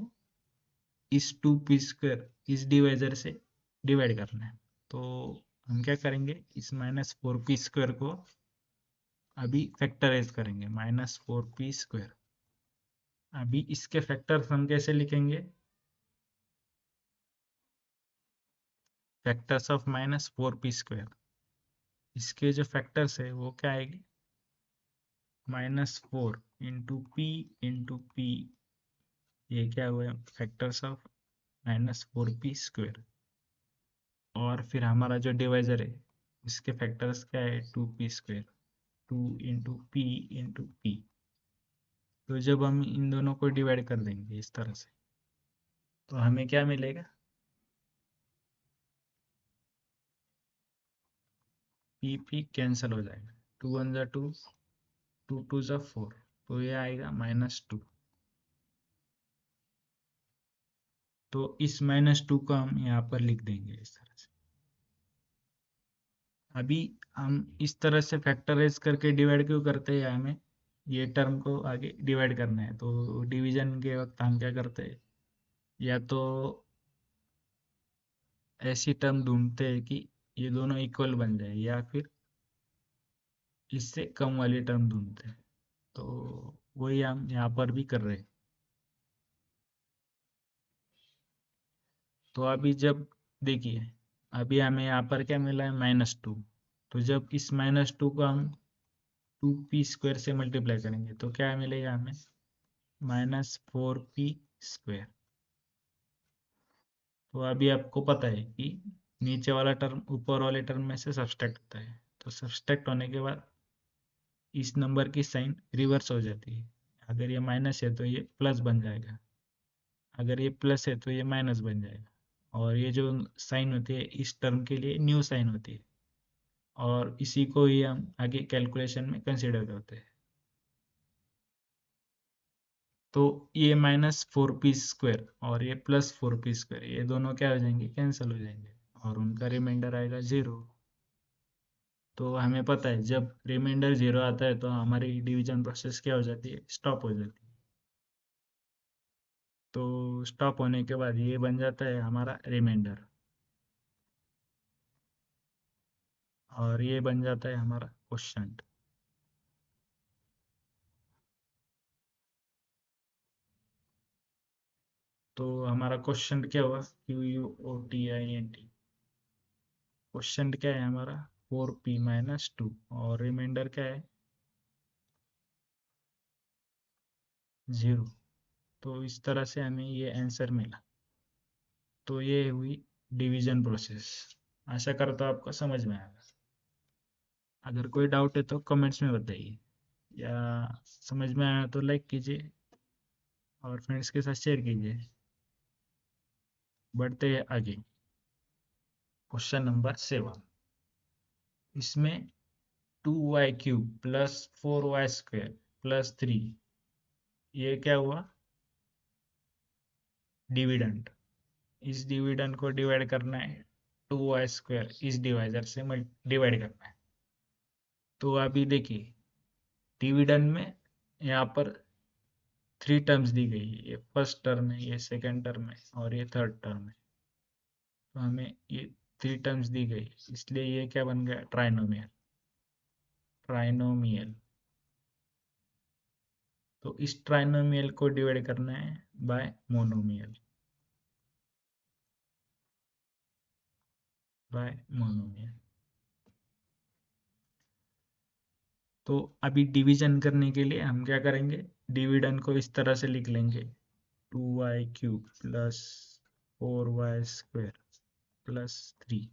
इस 2p² इस डिवाइजर से डिवाइड करना है। तो हम क्या करेंगे, इस -4p² को अभी फैक्टराइज करेंगे, -4p²। अभी इसके फैक्टर्स हम कैसे लिखेंगे, फैक्टर्स ऑफ -4p²। इसके जो फैक्टर्स है वो क्या आएगी, -4 × p, ये क्या हुआ, फैक्टर्स ऑफ -4p²। और फिर हमारा जो डिवाइजर है इसके फैक्टर्स क्या है, 2p², 2 × p × p। तो जब हम इन दोनों को डिवाइड कर देंगे इस तरह से, तो हमें क्या मिलेगा, p कैंसिल हो जाएगा, 2 1 जा 2, 2 2 जा 4, तो ये आएगा -2। तो इस -2 को हम यहाँ पर लिख देंगे इस तरह से। अभी हम इस तरह से फैक्टराइज करके डिवाइड क्यों करते हैं, हमें ये टर्म को आगे डिवाइड करना है। तो डिवीजन के वक्त हम क्या करते हैं, या तो ऐसी टर्म ढूंढते हैं कि ये दोनों इक्वल बन जाए, या फिर इससे कम वाली टर्म ढूंढते हैं। तो वही हम यहाँ पर भी कर रहे हैं। तो अभी जब देखिए, अभी हमें यहाँ पर क्या मिला है, -2। तो जब इस -2 को हम 2p² से मल्टीप्लाई करेंगे तो क्या मिलेगा हमें, -4p²। तो अभी आपको पता है कि नीचे वाला टर्म ऊपर वाले टर्म में से सब्सट्रैक्ट होता है। तो सब्सट्रैक्ट होने के बाद इस नंबर की साइन रिवर्स हो जाती है। अगर ये माइनस है तो ये प्लस बन जाएगा, अगर ये प्लस है तो ये माइनस बन जाएगा। और ये जो साइन होती है इस टर्म के लिए न्यू साइन होती है, और इसी को ही हम आगे कैलकुलेशन में कंसिडर करते हैं। तो ये -4p² और ये +4p², ये दोनों क्या हो जाएंगे, कैंसिल हो जाएंगे, और उनका रिमाइंडर आएगा 0। तो हमें पता है जब रिमाइंडर 0 आता है तो हमारी डिवीजन प्रोसेस क्या हो जाती है, स्टॉप हो जाती है। तो स्टॉप होने के बाद ये बन जाता है हमारा रिमाइंडर, और ये बन जाता है हमारा क्वेश्चन। तो हमारा क्वेश्चन क्या हुआ, QUOTINT। क्वेश्चन क्या है हमारा, 4p - 2, और रिमाइंडर क्या है, 0। तो इस तरह से हमें ये आंसर मिला। तो ये हुई डिवीजन प्रोसेस। आशा करता हूँ आपको समझ में आएगा। अगर कोई डाउट है तो कमेंट्स में बताइए, या समझ में आया तो लाइक कीजिए और फ्रेंड्स के साथ शेयर कीजिए। बढ़ते हैं आगे, क्वेश्चन नंबर 7। इसमें 2y³ +4y² +3, ये क्या हुआ, डिविडेंड। इस डिविडेंड को डिवाइड करना है, 2y² इस डिवाइजर से डिवाइड करना है। तो अभी देखिए, डिविडेंड में यहाँ पर 3 टर्म्स दी गई है, ये फर्स्ट टर्म है, ये सेकंड टर्म है, और ये थर्ड टर्म है। तो हमें ये 3 टर्म्स दी गई, इसलिए ये क्या बन गया, ट्राइनोमियल। ट्राइनोमियल। तो इस ट्राइनोमियल को डिवाइड करना है बाय मोनोमियल, बाय मोनोमियल। तो अभी डिवीजन करने के लिए हम क्या करेंगे, डिविडेंड को इस तरह से लिख लेंगे, 2y³ +4y² +3,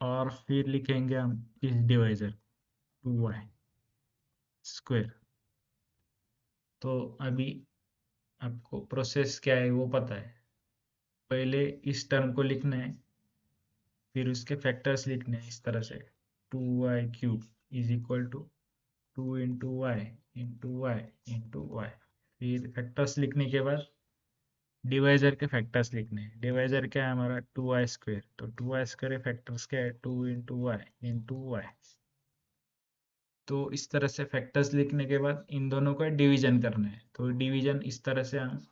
और फिर लिखेंगे हम इस डिवाइजर 2y²। तो अभी आपको प्रोसेस क्या है वो पता है। पहले इस टर्म को लिखना है, फिर उसके फैक्टर्स लिखने हैं इस तरह से, 2y³ = 2 × y × y × y। फिर फैक्टर्स लिखने के बाद डिवाइजर के फैक्टर्स लिखने हैं। डिवाइजर क्या है हमारा, 2y², तो 2y² फैक्टर्स क्या है, 2 × y × y। तो इस तरह से फैक्टर्स लिखने के बाद इन दोनों का डिवीजन करना है। तो डिवीजन इस तरह से हम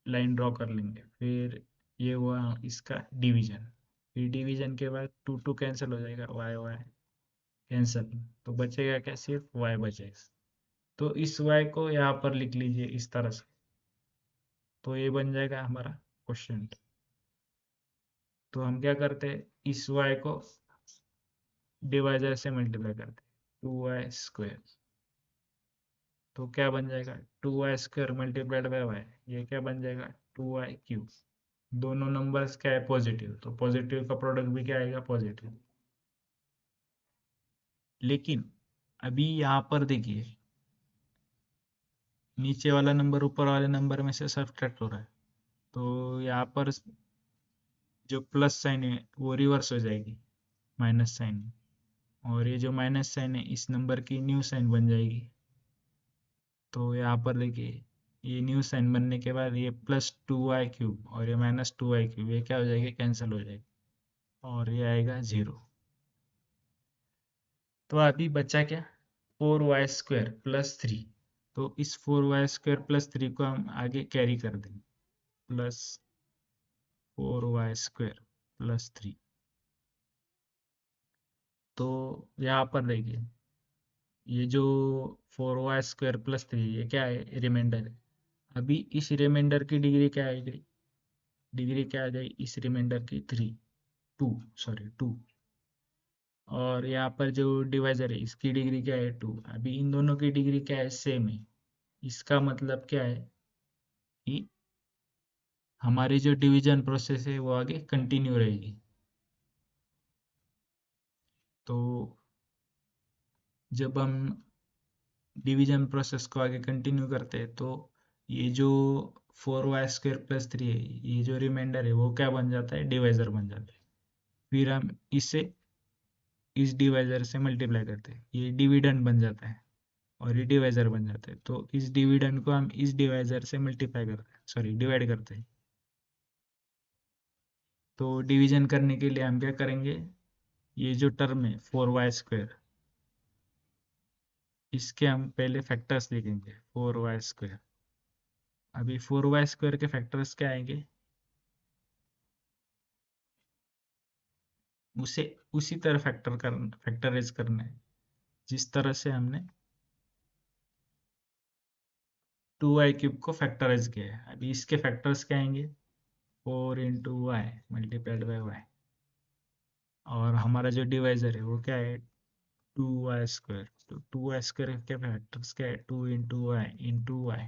लाइन ड्रॉ कर लेंगे। फिर ये हुआ इसका डिवीजन। फिर डिवीजन के बाद 2 2 कैंसिल हो जाएगा, y y कैंसिल, तो बचेगा क्या, सिर्फ y बचेगा। तो इस y को यहाँ पर लिख लीजिए इस तरह से। तो ये बन जाएगा हमारा क्वेश्चन। तो हम क्या करते हैं, इस y को डिवाइजर से मल्टीप्लाई करते हैं, 2y²। तो क्या बन जाएगा, 2y² मल्टीप्लाइड बाय y, ये क्या बन जाएगा, 2y³। दोनों नंबर्स क्या है, पॉजिटिव, तो पॉजिटिव का प्रोडक्ट भी क्या आएगा, पॉजिटिव। लेकिन अभी यहाँ पर देखिए, नीचे वाला नंबर ऊपर वाले नंबर में से सब्ट्रैक्ट हो रहा है, तो यहाँ पर जो प्लस साइन है वो रिवर्स हो जाएगी माइनस साइन में, और ये जो माइनस साइन है इस नंबर की न्यू साइन बन जाएगी। तो यहाँ पर देखिए, ये न्यू साइन बनने के बाद ये +2y³ और ये -2y³, ये क्या हो जाएगी, कैंसिल हो जाएगी, और ये आएगा 0। तो अभी बचा क्या, 4y² + 3। तो इस 4y² + 3 को हम आगे कैरी कर देंगे, +4y² + 3। तो यहाँ पर देखिए, ये जो 4y² + 3, ये क्या है, रिमाइंडर है। अभी इस रिमाइंडर की डिग्री क्या आएगी, डिग्री क्या आ जाएगी इस रिमाइंडर की, 2। और यहाँ पर जो डिवाइजर है इसकी डिग्री क्या है, 2। अभी इन दोनों की डिग्री क्या है, सेम है। इसका मतलब क्या है कि हमारी जो डिवीजन प्रोसेस है वो आगे कंटिन्यू रहेगी। तो जब हम डिवीजन प्रोसेस को आगे कंटिन्यू करते हैं, तो ये जो 4y² + 3 है, ये जो रिमाइंडर है वो क्या बन जाता है, डिवाइजर बन जाता है। फिर हम इसे इस डिवाइजर से मल्टीप्लाई करते हैं, ये डिविडेंड बन जाता है, और ये डिवाइजर बन जाते हैं। तो इस डिविडेंड को हम इस डिवाइजर से मल्टीप्लाई करते हैं, सॉरी डिवाइड करते हैं। तो डिवीजन करने के लिए हम क्या करेंगे, ये जो टर्म है 4y², इसके हम पहले फैक्टर्स लिखेंगे, 4y²। अभी 4y² के फैक्टर्स क्या आएंगे, उसे उसी तरह फैक्टराइज करना है जिस तरह से हमने 2y³ को फैक्टराइज किया है। अभी इसके फैक्टर्स क्या आएंगे, 4 × y मल्टीप्लाइड बाय y, और हमारा जो डिवाइजर है वो क्या है, 2y²। तो 2y² के फैक्टर्स क्या है, 2 × y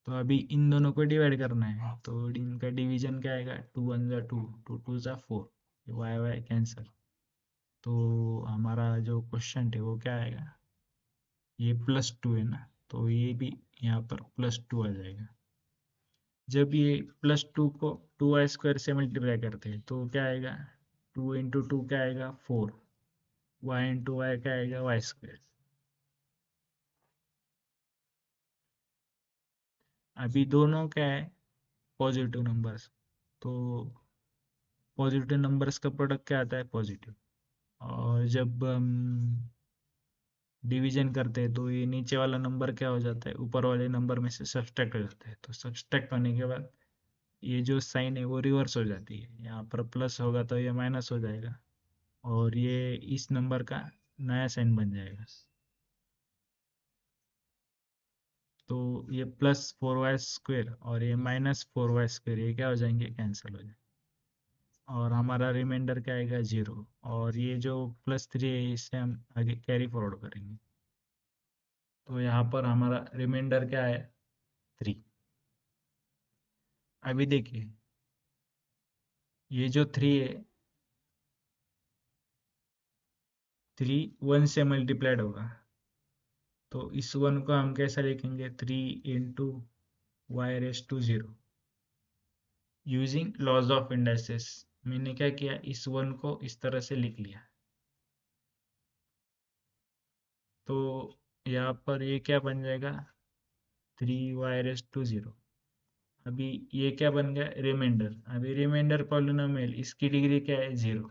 तो अभी इन दोनों को डिवाइड करना है, तो इनका डिवीजन क्या आएगा, 2 × 1 = 2, 2 × 2 = 4, वाई वाई कैंसिल। तो हमारा जो क्वेश्चन है वो क्या आएगा, ये +2 है ना, तो ये भी यहाँ पर +2 आ जाएगा। जब ये +2 को 2y² से मल्टीप्लाई करते हैं तो क्या आएगा, 2 × 2 क्या आएगा, 4, y × y क्या आएगा, y²। अभी दोनों क्या है, पॉजिटिव नंबर्स, तो पॉजिटिव नंबर्स का प्रोडक्ट क्या आता है, पॉजिटिव। और जब हम डिवीजन करते हैं तो ये नीचे वाला नंबर क्या हो जाता है, ऊपर वाले नंबर में से सब्सट्रैक्ट हो जाता है। तो सब्सट्रैक्ट होने के बाद ये जो साइन है वो रिवर्स हो जाती है, यहाँ पर प्लस होगा तो ये माइनस हो जाएगा, और ये इस नंबर का नया साइन बन जाएगा। तो ये +4y² और ये -4y², ये क्या हो जाएंगे, कैंसिल हो जाएंगे, और हमारा रिमाइंडर क्या आएगा, 0। और ये जो +3 है इसे हम आगे कैरी फॉरवर्ड करेंगे, तो यहाँ पर हमारा रिमाइंडर क्या है, 3। अभी देखिए, ये जो 3 है, 3 1 से मल्टीप्लाइड होगा, तो इस 1 को हम कैसा लिखेंगे, 3 × y⁻⁻⁴ using laws of indices. मैंने क्या किया, इस 1 को इस तरह से लिख लिया। तो यहाँ पर ये क्या बन जाएगा, 3y⁻⁴। अभी ये क्या बन गया, रिमाइंडर। अभी रिमाइंडर पॉलिनोमियल, इसकी डिग्री क्या है, 0।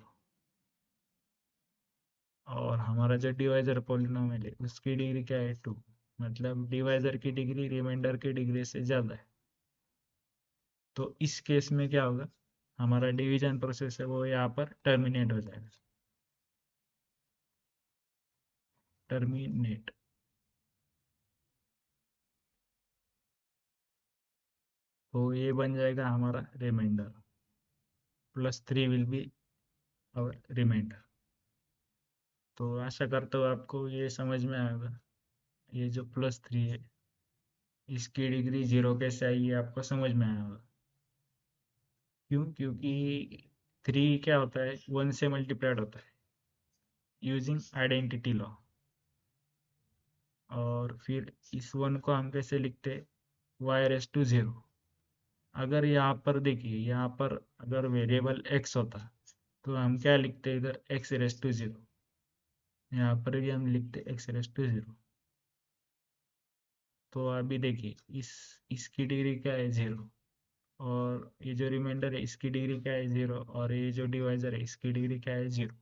और हमारा जो डिवाइजर पॉलिनोमियल है उसकी डिग्री क्या है, 2। मतलब डिवाइजर की डिग्री रिमाइंडर की डिग्री से ज्यादा है। तो इस केस में क्या होगा, हमारा डिवीजन प्रोसेस है वो यहाँ पर टर्मिनेट हो जाएगा, टर्मिनेट। तो ये बन जाएगा हमारा remainder, +3 will be our remainder. तो आशा करता हूँ आपको ये समझ में आएगा। ये जो +3 है, इसकी डिग्री 0 कैसे आई ये आपको समझ में आया होगा। क्यों? क्योंकि 3 क्या होता है, 1 से मल्टीप्लाइड होता है यूजिंग आइडेंटिटी लॉ। और फिर इस 1 को हम कैसे लिखते हैं, y⁻⁴। अगर यहाँ पर देखिए, यहाँ पर अगर वेरिएबल x होता तो हम क्या लिखते इधर, x⁻⁴। यहाँ पर भी हम लिखते x⁻⁴। तो अभी देखिए, इसकी डिग्री क्या है, 0। और ये जो रिमाइंडर है इसकी डिग्री क्या है, 0। और ये जो डिवाइजर है इसकी डिग्री क्या है, 0।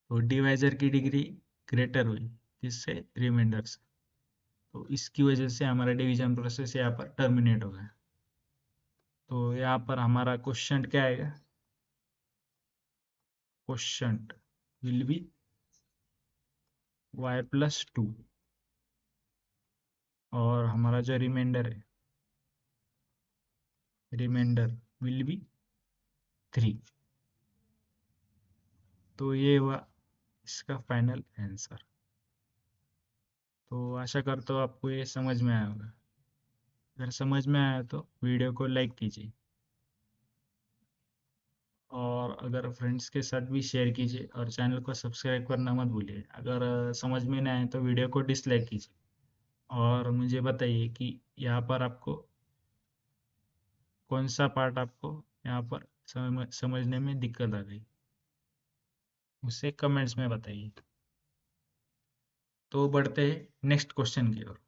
तो डिवाइजर की डिग्री ग्रेटर हुई किससे, रिमाइंडर से। तो इसकी वजह से हमारा डिवीजन प्रोसेस यहाँ पर टर्मिनेट हो गया। तो यहाँ पर हमारा क्वेश्चन क्या आएगा, क्वेश्चन विल बी y+2। और हमारा जो रिमाइंडर है, रिमाइंडर विल बी 3। तो ये हुआ इसका फाइनल आंसर। तो आशा करता हूँ आपको ये समझ में आया होगा। अगर समझ में आया तो वीडियो को लाइक कीजिए, और अगर फ्रेंड्स के साथ भी शेयर कीजिए, और चैनल को सब्सक्राइब करना मत भूलिए। अगर समझ में नहीं आए तो वीडियो को डिसलाइक कीजिए, और मुझे बताइए कि यहाँ पर आपको कौन सा पार्ट आपको यहाँ पर समझने में दिक्कत आ गई, मुझसे कमेंट्स में बताइए। तो बढ़ते हैं नेक्स्ट क्वेश्चन की ओर।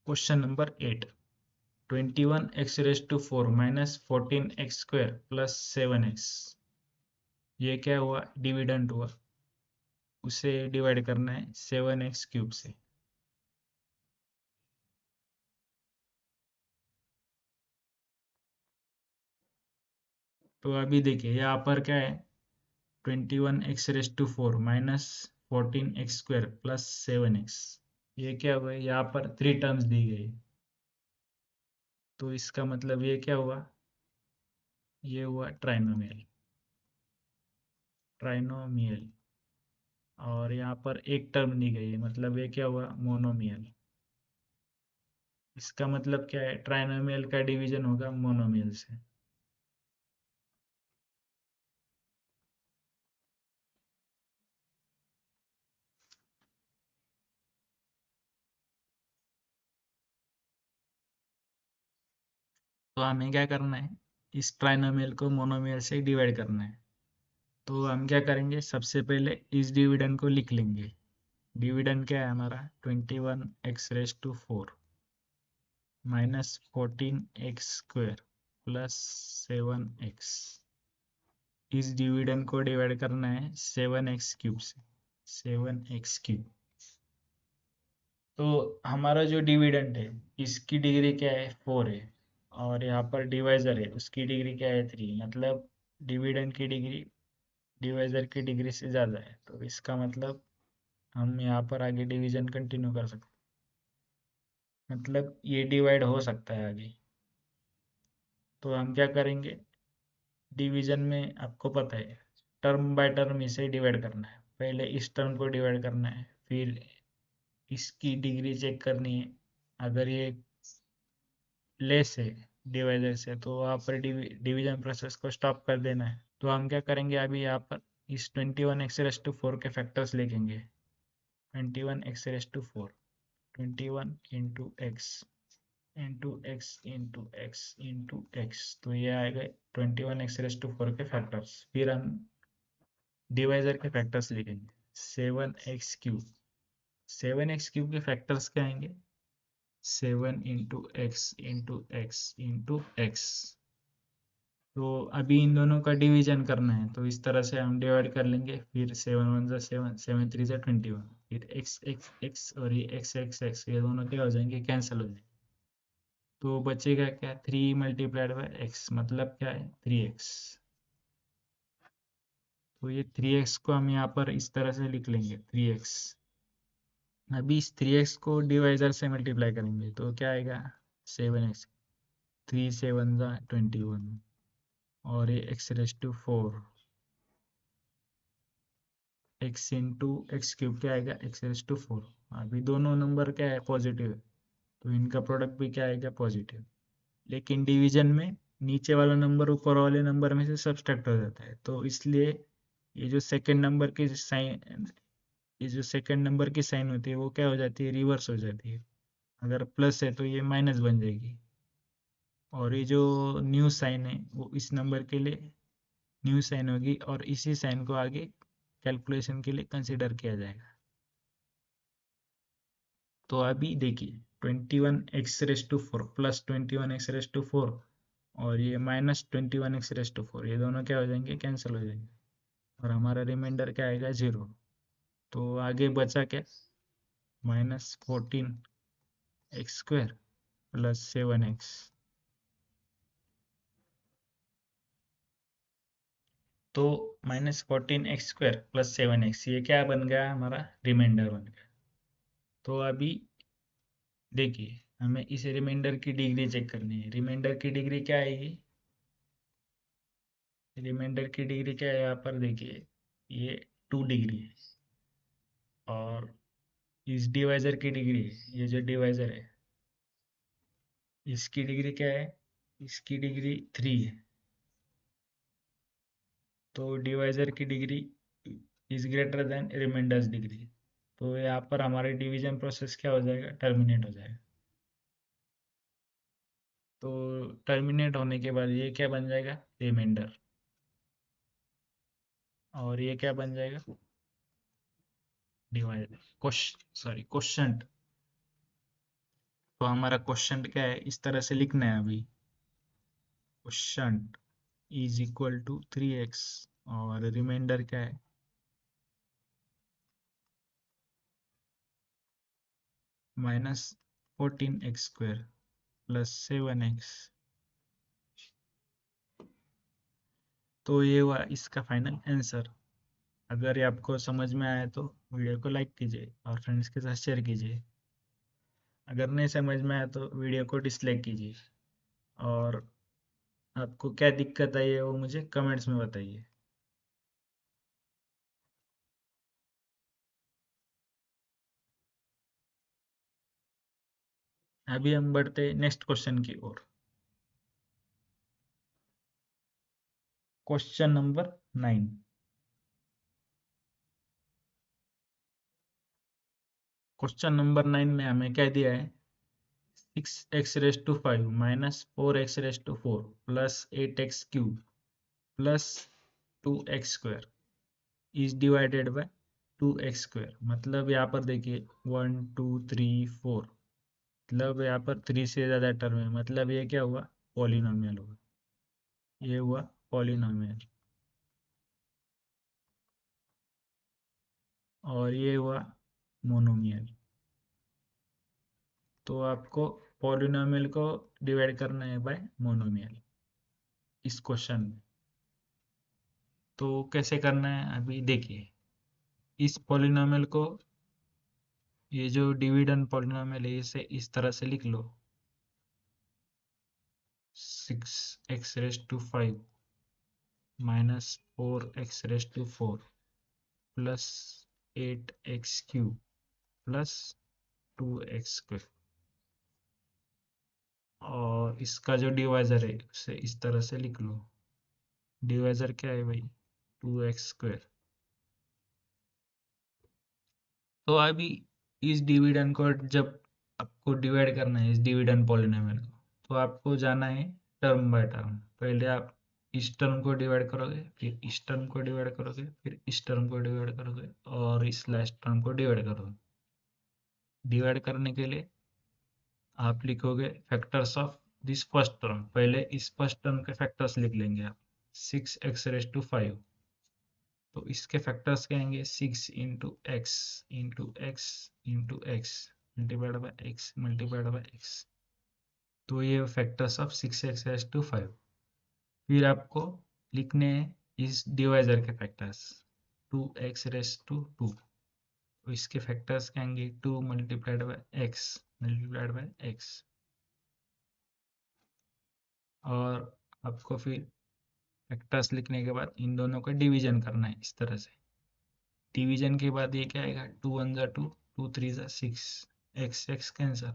Question number 8, 21x⁴ minus 14x² plus 7x, ये क्या हुआ, डिविडेंड हुआ। उसे डिवाइड करना है 7x³ से। तो अभी देखिए यहाँ पर क्या है, 21x⁴ minus 14x² plus 7x, ये क्या हुआ, यहाँ पर 3 टर्म्स दी गई। तो इसका मतलब ये क्या हुआ, ये हुआ ट्राइनोमियल, ट्राइनोमियल। और यहाँ पर एक टर्म दी गई है, मतलब ये क्या हुआ, मोनोमियल। इसका मतलब क्या है, ट्राइनोमियल का डिवीजन होगा मोनोमियल से। तो हमें क्या करना है, इस ट्राइनोमियल को मोनोमियल से डिवाइड करना है। तो हम क्या करेंगे, सबसे पहले इस डिविडेंड को लिख लेंगे। डिविडेंड क्या है हमारा, 21x⁴ minus 14x² plus 7x। इस डिविडेंड को डिवाइड करना है 7x³ से, 7x³। तो हमारा जो डिविडेंड है इसकी डिग्री क्या है, 4 है। और यहाँ पर डिवाइजर है उसकी डिग्री क्या है, 3। मतलब डिविडेंड की डिग्री डिवाइजर की डिग्री से ज़्यादा है। तो इसका मतलब हम यहाँ पर आगे डिवीजन कंटिन्यू कर सकते हैं, मतलब ये डिवाइड हो सकता है आगे। तो हम क्या करेंगे, डिवीजन में आपको पता है टर्म बाय टर्म इसे डिवाइड करना है। पहले इस टर्म को डिवाइड करना है, फिर इसकी डिग्री चेक करनी है। अगर ये लेस है डिवाइजर से तो वहाँ पर डिवीजन प्रोसेस को स्टॉप कर देना है। तो हम क्या करेंगे, अभी यहाँ पर इस 21x⁴ के फैक्टर्स लिखेंगे। 21x⁴, 21 into x into x into x into x, तो ये आएगा 21x⁴ के फैक्टर्स। फिर हम डिवाइजर के फैक्टर्स लिखेंगे, 7x³। 7x³ के फैक्टर्स क्या आएंगे, 7 into x into x into x. तो अभी इन दोनों का डिवीजन करना है, तो इस तरह से हम डिवाइड कर लेंगे। फिर 7 1 7, 7 3 21, फिर एक्स एक्स एक्स और ये एक्स एक्स एक्स, ये दोनों क्या हो जाएंगे, कैंसिल हो जाएंगे। तो बचेगा क्या, 3 × x मतलब क्या है, 3x। तो ये 3x को हम यहाँ पर इस तरह से लिख लेंगे, 3x अभी इस 3x को डिवाइजर से मल्टीप्लाई करेंगे तो क्या आएगा 7x, 3 7 21 और ये x⁴ x इंटू x³ क्या आएगा x⁴। अभी दोनों नंबर क्या है पॉजिटिव है तो इनका प्रोडक्ट भी क्या आएगा पॉजिटिव। लेकिन डिवीजन में नीचे वाला नंबर ऊपर वाले नंबर में से सब्सट्रैक्ट हो जाता है तो इसलिए ये जो सेकंड नंबर की साइन ये जो सेकंड नंबर की साइन होती है वो क्या हो जाती है रिवर्स हो जाती है। अगर प्लस है तो ये माइनस बन जाएगी और ये जो न्यू साइन है वो इस नंबर के लिए न्यू साइन होगी और इसी साइन को आगे कैलकुलेशन के लिए कंसिडर किया जाएगा। तो अभी देखिए 21x⁴ प्लस 21x⁴ और ये माइनस 21x⁴ ये दोनों क्या हो जाएंगे कैंसिल हो जाएंगे और हमारा रिमाइंडर क्या आएगा 0। तो आगे बचा क्या -14x² प्लस 7x। तो -14x² प्लस 7x ये क्या बन गया हमारा रिमाइंडर बन गया। तो अभी देखिए हमें इस रिमाइंडर की डिग्री चेक करनी है। रिमाइंडर की डिग्री क्या आएगी रिमाइंडर की डिग्री क्या है यहाँ पर देखिए ये 2 डिग्री है और इस डिवाइजर की डिग्री ये जो डिवाइजर है इसकी डिग्री क्या है इसकी डिग्री 3 है। तो डिवाइजर की degree is greater than remainder's degree तो यहाँ पर हमारे डिवीजन प्रोसेस क्या हो जाएगा टर्मिनेट हो जाएगा। तो टर्मिनेट होने के बाद ये क्या बन जाएगा रिमाइंडर और ये क्या बन जाएगा डिवाइड क्वोशंट। तो हमारा क्वोशंट क्या है इस तरह से लिखना है अभी quotient is equal to 3x और रिमाइंडर क्या है -14x² प्लस 7x। तो ये हुआ इसका फाइनल आंसर। अगर ये आपको समझ में आया तो वीडियो को लाइक कीजिए और फ्रेंड्स के साथ शेयर कीजिए। अगर नहीं समझ में आया तो वीडियो को डिसलाइक कीजिए और आपको क्या दिक्कत आई है वो मुझे कमेंट्स में बताइए। अभी हम बढ़ते नेक्स्ट क्वेश्चन की ओर। Question number 9। क्वेश्चन नंबर 9 में हमें क्या दिया है 6x⁵ minus 4x⁴ plus 8x³ plus 2x² is divided by 2x²। मतलब यहाँ पर देखिए 1 2 3 4 मतलब यहाँ पर 3 से ज़्यादा टर्म है मतलब ये क्या हुआ पॉलिनोमियल हुआ। ये हुआ पॉलिनोमियल और ये हुआ मोनोमियल। तो आपको पॉलिनोमियल को डिवाइड करना है बाय मोनोमियल इस क्वेश्चन में। तो कैसे करना है अभी देखिए इस पॉलिनोमियल को ये जो डिविडेंड पॉलिनोमियल है इसे इस तरह से लिख लो 6x⁵ minus 4x⁴ plus 8x³ plus 2x²। और इसका जो डिवाइजर है उसे इस तरह से लिख लो डिवाइजर क्या है भाई 2x²। तो अभी इस डिविडेंड को जब आपको डिवाइड करना है इस डिविडेंड पॉलिनोमियल को तो आपको जाना है टर्म बाय टर्म। पहले आप इस टर्म को डिवाइड करोगे फिर इस टर्म को डिवाइड करोगे फिर इस टर्म को डिवाइड करोगे और इस लास्ट टर्म को डिवाइड करोगे। डिवाइड करने के लिए आप लिखोगे factors of this first term. पहले इस फर्स्ट टर्म के फैक्टर्स लिख लेंगे आप 6x⁵ तो इसके फैक्टर्स क्या आएंगे 6 into x multiplied by x multiplied by x. तो ये फैक्टर्स ऑफ 6x⁵ फिर आपको लिखने हैं इस डिवाइजर के फैक्टर्स 2x⁵ तो तो इसके फैक्टर्स क्या आएंगे 2 मल्टीप्लाइड बाय एक्स और आपको फिर फैक्टर्स लिखने के बाद इन दोनों का डिवीजन करना है इस तरह से। डिवीजन के बाद ये क्या आएगा 2 1 जा 2 2 3 जा 6 एक्स एक्स कैंसर।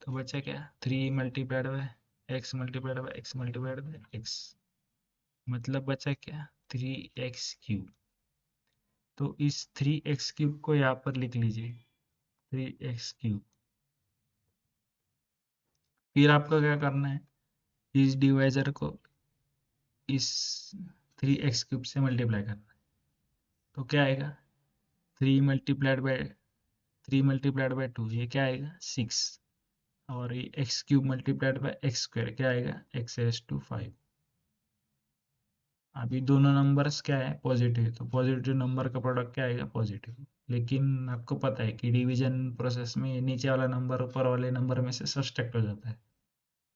तो बचा क्या 3 मल्टीप्लाइड बाय एक्स मतलब बचा क्या 3x³ तो इस 3x³ को यहाँ पर लिख लीजिए 3x³। फिर आपको क्या करना है इस डिवाइजर को इस 3x³ से मल्टीप्लाई करना है। तो क्या आएगा 3 मल्टीप्लाइड बाय 2 ये क्या आएगा 6 और ये x³ मल्टीप्लाइड बाय x² क्या आएगा x⁵ अभी दोनों नंबर्स क्या है पॉजिटिव तो पॉजिटिव नंबर का प्रोडक्ट क्या आएगा पॉजिटिव। लेकिन आपको पता है कि डिवीजन प्रोसेस में नीचे वाला नंबर ऊपर वाले नंबर में से सब्सट्रैक्ट हो जाता है।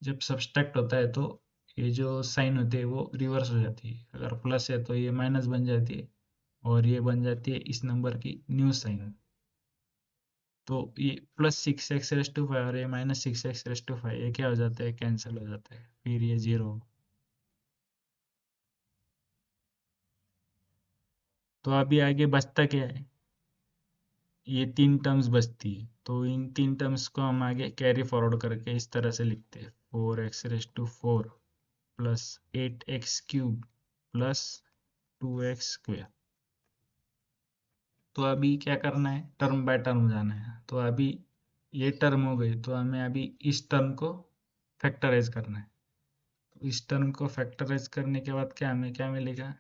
जब सब्सट्रैक्ट होता है तो ये जो साइन होती है वो रिवर्स हो जाती है। अगर प्लस है तो ये माइनस बन जाती है और ये बन जाती है इस नंबर की न्यू साइन। तो ये +6x⁵ और ये -6x⁵ ये क्या हो जाता है कैंसिल हो जाता है फिर ये 0। तो अभी आगे बचता क्या है ये 3 टर्म्स बचती है। तो इन 3 टर्म्स को हम आगे कैरी फॉरवर्ड करके इस तरह से लिखते हैं 4x⁴ plus 8x³ plus 2x²। तो अभी क्या करना है टर्म बाय टर्म जाना है। तो अभी ये टर्म हो गई तो हमें अभी इस टर्म को फैक्टराइज करना है। तो इस टर्म को फैक्टराइज करने के बाद हमें क्या मिलेगा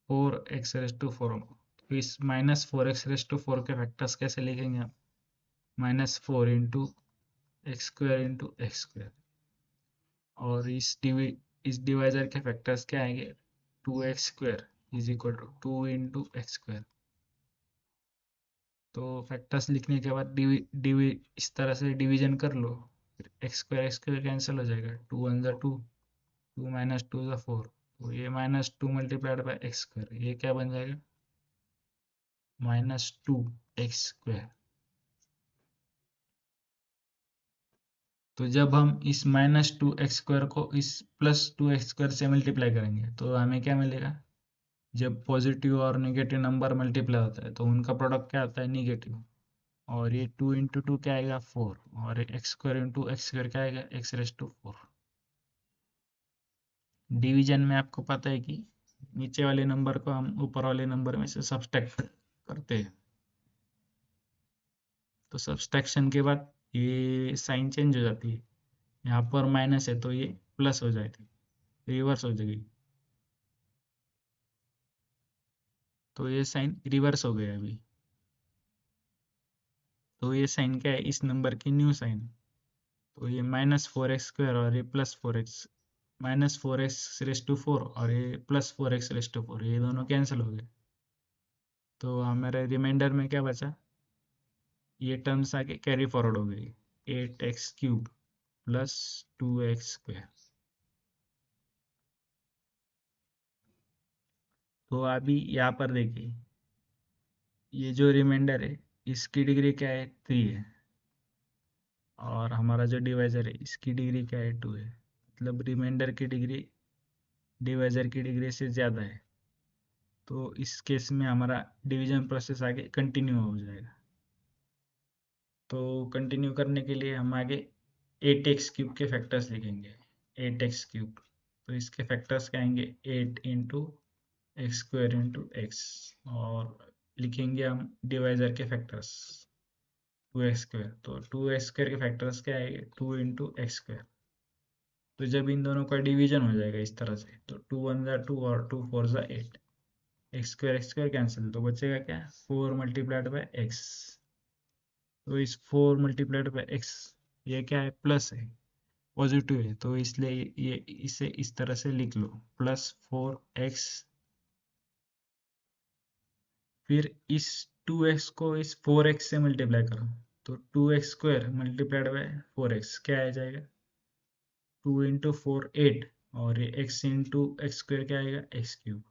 4x⁴। तो इस -4x⁴ के फैक्टर्स कैसे लिखेंगे आप -4 इंटू x² और इस डिवाइजर के फैक्टर्स क्या आएंगे 2x² is equal to 2 into x²। तो फैक्टर्स लिखने के बाद इस तरह से डिवीजन कर लो फिर x² कैंसिल हो जाएगा 2 1 जा 2 2 -2 जा 4 तो ये -2 मल्टीप्लाइड बाय x² ये क्या बन जाएगा -2x²। तो जब हम इस -2x² को इस +2x² से मल्टीप्लाई करेंगे तो हमें क्या मिलेगा जब पॉजिटिव और नेगेटिव नंबर मल्टीप्लाई होता है तो उनका प्रोडक्ट क्या आता है नेगेटिव। और ये 2 इंटू 2 क्या आएगा 4 और x² इंटू x² क्या आएगा x⁴। डिवीजन में आपको पता है कि नीचे वाले नंबर को हम ऊपर वाले नंबर में से सब्सट्रैक्ट करते हैं। तो सब्सट्रैक्शन के बाद ये साइन चेंज हो जाती है यहाँ पर माइनस है तो ये प्लस हो जाएगी रिवर्स हो जाएगी। तो ये साइन रिवर्स हो गया अभी। तो ये साइन क्या है इस नंबर की न्यू साइन। तो ये -4x² और ये +4x -4x⁴ और ये +4x⁴ ये दोनों कैंसिल हो गए। तो हमारे रिमाइंडर में क्या बचा ये टर्म्स आगे कैरी फॉरवर्ड हो गई 8x³ प्लस 2x²। तो अभी यहाँ पर देखिए ये जो रिमाइंडर है इसकी डिग्री क्या है 3 है और हमारा जो डिवाइजर है इसकी डिग्री क्या है 2 है। मतलब रिमाइंडर की डिग्री डिवाइजर की डिग्री से ज़्यादा है। तो इस केस में हमारा डिवीजन प्रोसेस आगे कंटिन्यू हो जाएगा। तो कंटिन्यू करने के लिए हम आगे 8x³ के फैक्टर्स लिखेंगे 8x³। तो इसके फैक्टर्स क्या आएंगे 8 इंटू x² इंटू एक्स और लिखेंगे हम डिवाइजर के फैक्टर्स 2x²। तो 2x² के फैक्टर्स क्या आएंगे 2 इंटू x²। तो जब इन दोनों का डिवीजन हो जाएगा इस तरह से तो 2 1 जा 2 और 2 4 जा 8 x² कैंसिल तो बचेगा क्या 4 मल्टीप्लाइड बाय x। तो इस 4 मल्टीप्लाइड बाय x ये क्या है प्लस है पॉजिटिव है तो इसलिए ये इसे इस तरह से लिख लो +4x। फिर इस 2x को इस 4x से मल्टीप्लाई करो तो 2x² मल्टीप्लाइड बाय 4x क्या आ जाएगा 2 इंटू 4 8 और ये x इंटू x² क्या आएगा x³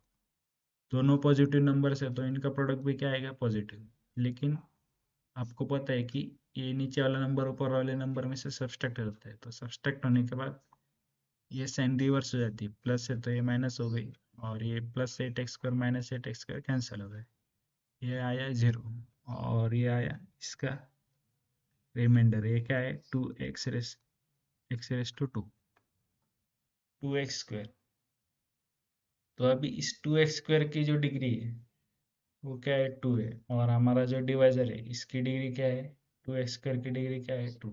दोनों पॉजिटिव नंबर है तो इनका प्रोडक्ट भी क्या आएगा पॉजिटिव। लेकिन आपको पता है कि ये नीचे वाला नंबर ऊपर वाले नंबर में से सब्सट्रैक्ट होता है, तो सब्सट्रैक्ट होने के बाद ये साइन रिवर्स हो जाती है, प्लस है तो ये माइनस हो गई, और ये plus eight x square minus eight x square cancel हो गए, ये आया 0, और ये आया इसका रिमाइंडर, ये क्या है 2x रेस टू 2 तो अभी इस 2x² की जो डिग्री है वो क्या है 2 है, और हमारा जो डिवाइजर है इसकी डिग्री क्या है 2x² की डिग्री क्या है 2।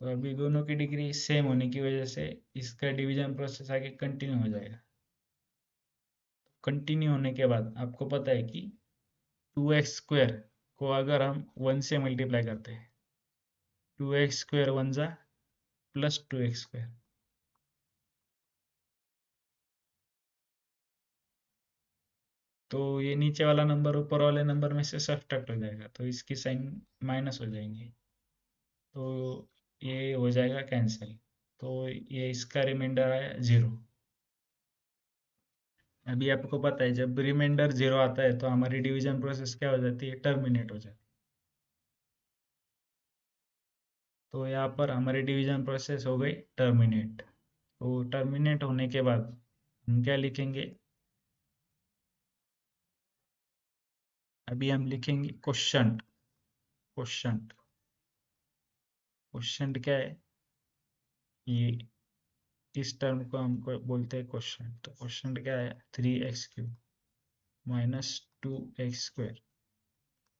तो अभी दोनों की डिग्री सेम होने की वजह से इसका डिवीजन प्रोसेस आगे कंटिन्यू हो जाएगा। कंटिन्यू होने के बाद आपको पता है कि 2x² को अगर हम 1 से मल्टीप्लाई करते हैं, 2x² 1 जा +2x², तो ये नीचे वाला नंबर ऊपर वाले नंबर में से सब्ट्रैक्ट हो जाएगा, तो इसकी साइन माइनस हो जाएंगे, तो ये हो जाएगा कैंसिल, तो ये इसका रिमाइंडर आया 0। अभी आपको पता है जब रिमाइंडर 0 आता है तो हमारी डिवीजन प्रोसेस क्या हो जाती है, टर्मिनेट हो जाती है। तो यहाँ पर हमारी डिवीजन प्रोसेस हो गई टर्मिनेट। तो टर्मिनेट होने के बाद हम क्या लिखेंगे, अभी हम लिखेंगे क्वोशंट। क्वोशंट क्वोशंट क्या है, ये इस टर्म को हमको बोलते हैं क्वोशंट। तो क्वोशंट क्या है 3x³ -2x²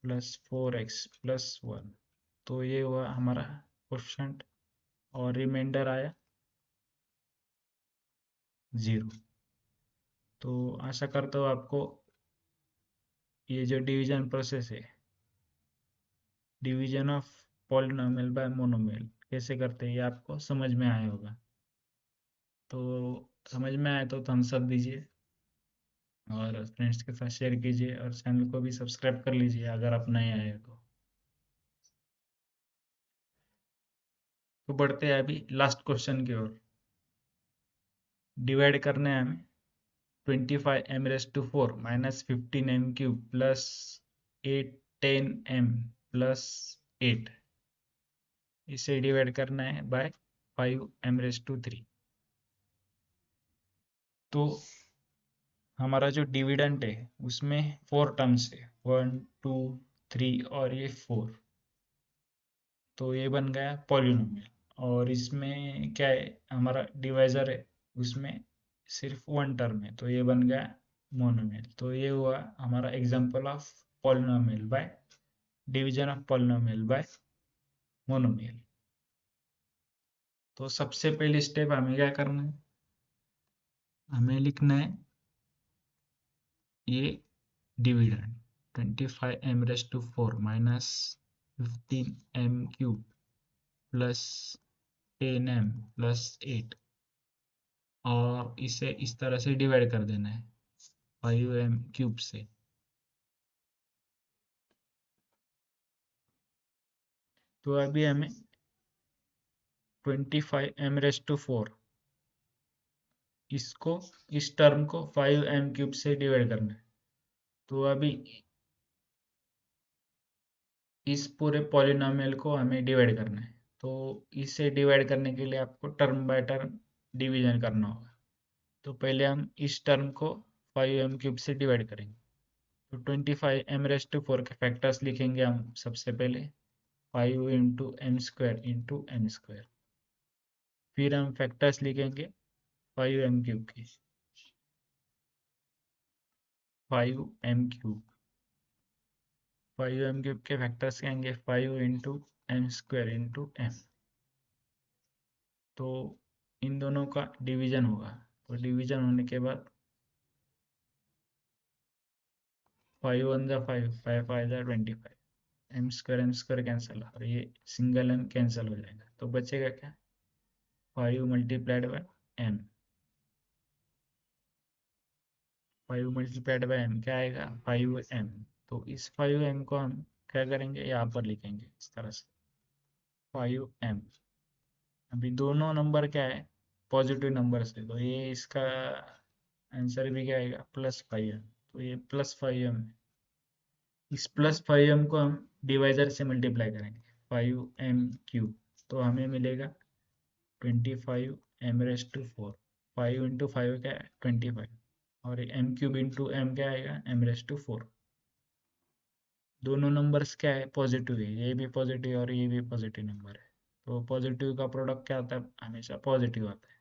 +4x+1, तो ये हुआ हमारा क्वोशंट, और रिमाइंडर आया 0। तो आशा करता हूँ आपको ये जो डिवीजन प्रोसेस है, division of polynomial bye monomial कैसे करते हैं, ये आपको समझ में आया होगा। तो समझ में आया तो थम्स अप दीजिए, और फ्रेंड्स के साथ शेयर कीजिए, और चैनल को भी सब्सक्राइब कर लीजिए अगर आप नए आए तो। बढ़ते हैं अभी लास्ट क्वेश्चन की ओर। डिवाइड करना है हमें 25m⁴ -15m³ प्लस 810m+8, इसे डिवाइड करना है बाय 5m⁻³ तो हमारा जो डिविडेंड है उसमें 4 टर्म्स है, 1 2 3 और ये 4, तो ये बन गया पॉलिनोमियल। और इसमें क्या है, हमारा डिवाइजर है उसमें सिर्फ 1 टर्म है, तो ये बन गया मोनोमियल। तो ये हुआ हमारा example of polynomial by division of polynomial bye monomial. तो सबसे पहली स्टेप हमें क्या करना है, हमें लिखना है ये dividend 25m⁴ -15m³ plus 10m+8, और इसे इस तरह से डिवाइड कर देना है 5m³ से। तो अभी हमें 25m⁴ इसको इस टर्म को 5m³ से डिवाइड करना है। तो अभी इस पूरे पॉलिनोमियल को हमें डिवाइड करना है, तो इसे डिवाइड करने के लिए आपको टर्म बाय टर्म डिवीजन करना होगा। तो पहले हम इस टर्म को 5m³ से डिवाइड करेंगे, तो 25m⁴ के फैक्टर्स लिखेंगे हम सबसे पहले 5 × m², फिर हम फैक्टर्स लिखेंगे 5m³ के 5m³ 5m³ के फैक्टर्स कहेंगे 5 × m², तो इन दोनों का डिवीजन होगा। तो डिवीजन होने के बाद 5 × 1 = 5, 5 × 5 = 25, m² कैंसिल, और ये सिंगल m कैंसिल हो जाएगा, तो बचेगा क्या 5 × m, 5 × m क्या आएगा 5m। तो इस 5m को हम क्या करेंगे, यहाँ पर लिखेंगे इस तरह से 5m। अभी दोनों नंबर क्या है, पॉजिटिव नंबर से, तो ये इसका आंसर भी क्या आएगा +5m, तो ये +5m है। इस +5m को हम डिवाइजर से मल्टीप्लाई करेंगे 5m³ तो हमें मिलेगा 25m⁴। 5 इंटू 5 क्या है 25 और m³ इंटू m क्या आएगा m⁴। दोनों नंबर्स क्या है पॉजिटिव है, ये भी पॉजिटिव और ये भी पॉजिटिव नंबर है, तो पॉजिटिव का प्रोडक्ट क्या आता है हमेशा पॉजिटिव आता है।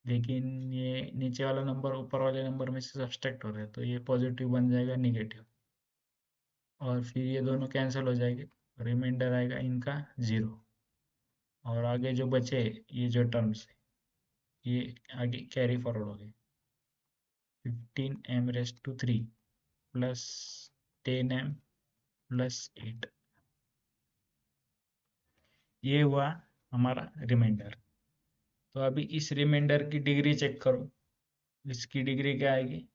लेकिन ये नीचे वाला नंबर ऊपर वाले नंबर में से सब्सट्रैक्ट हो रहा है तो ये पॉजिटिव बन जाएगा निगेटिव, और फिर ये दोनों कैंसिल हो जाएंगे, रिमाइंडर आएगा इनका 0। और आगे जो बचे ये जो टर्म्स है ये आगे कैरी फॉरवर्ड हो गए 15m⁻³ प्लस 10m+8, ये हुआ हमारा रिमाइंडर। तो अभी इस रिमाइंडर की डिग्री चेक करो, इसकी डिग्री क्या आएगी,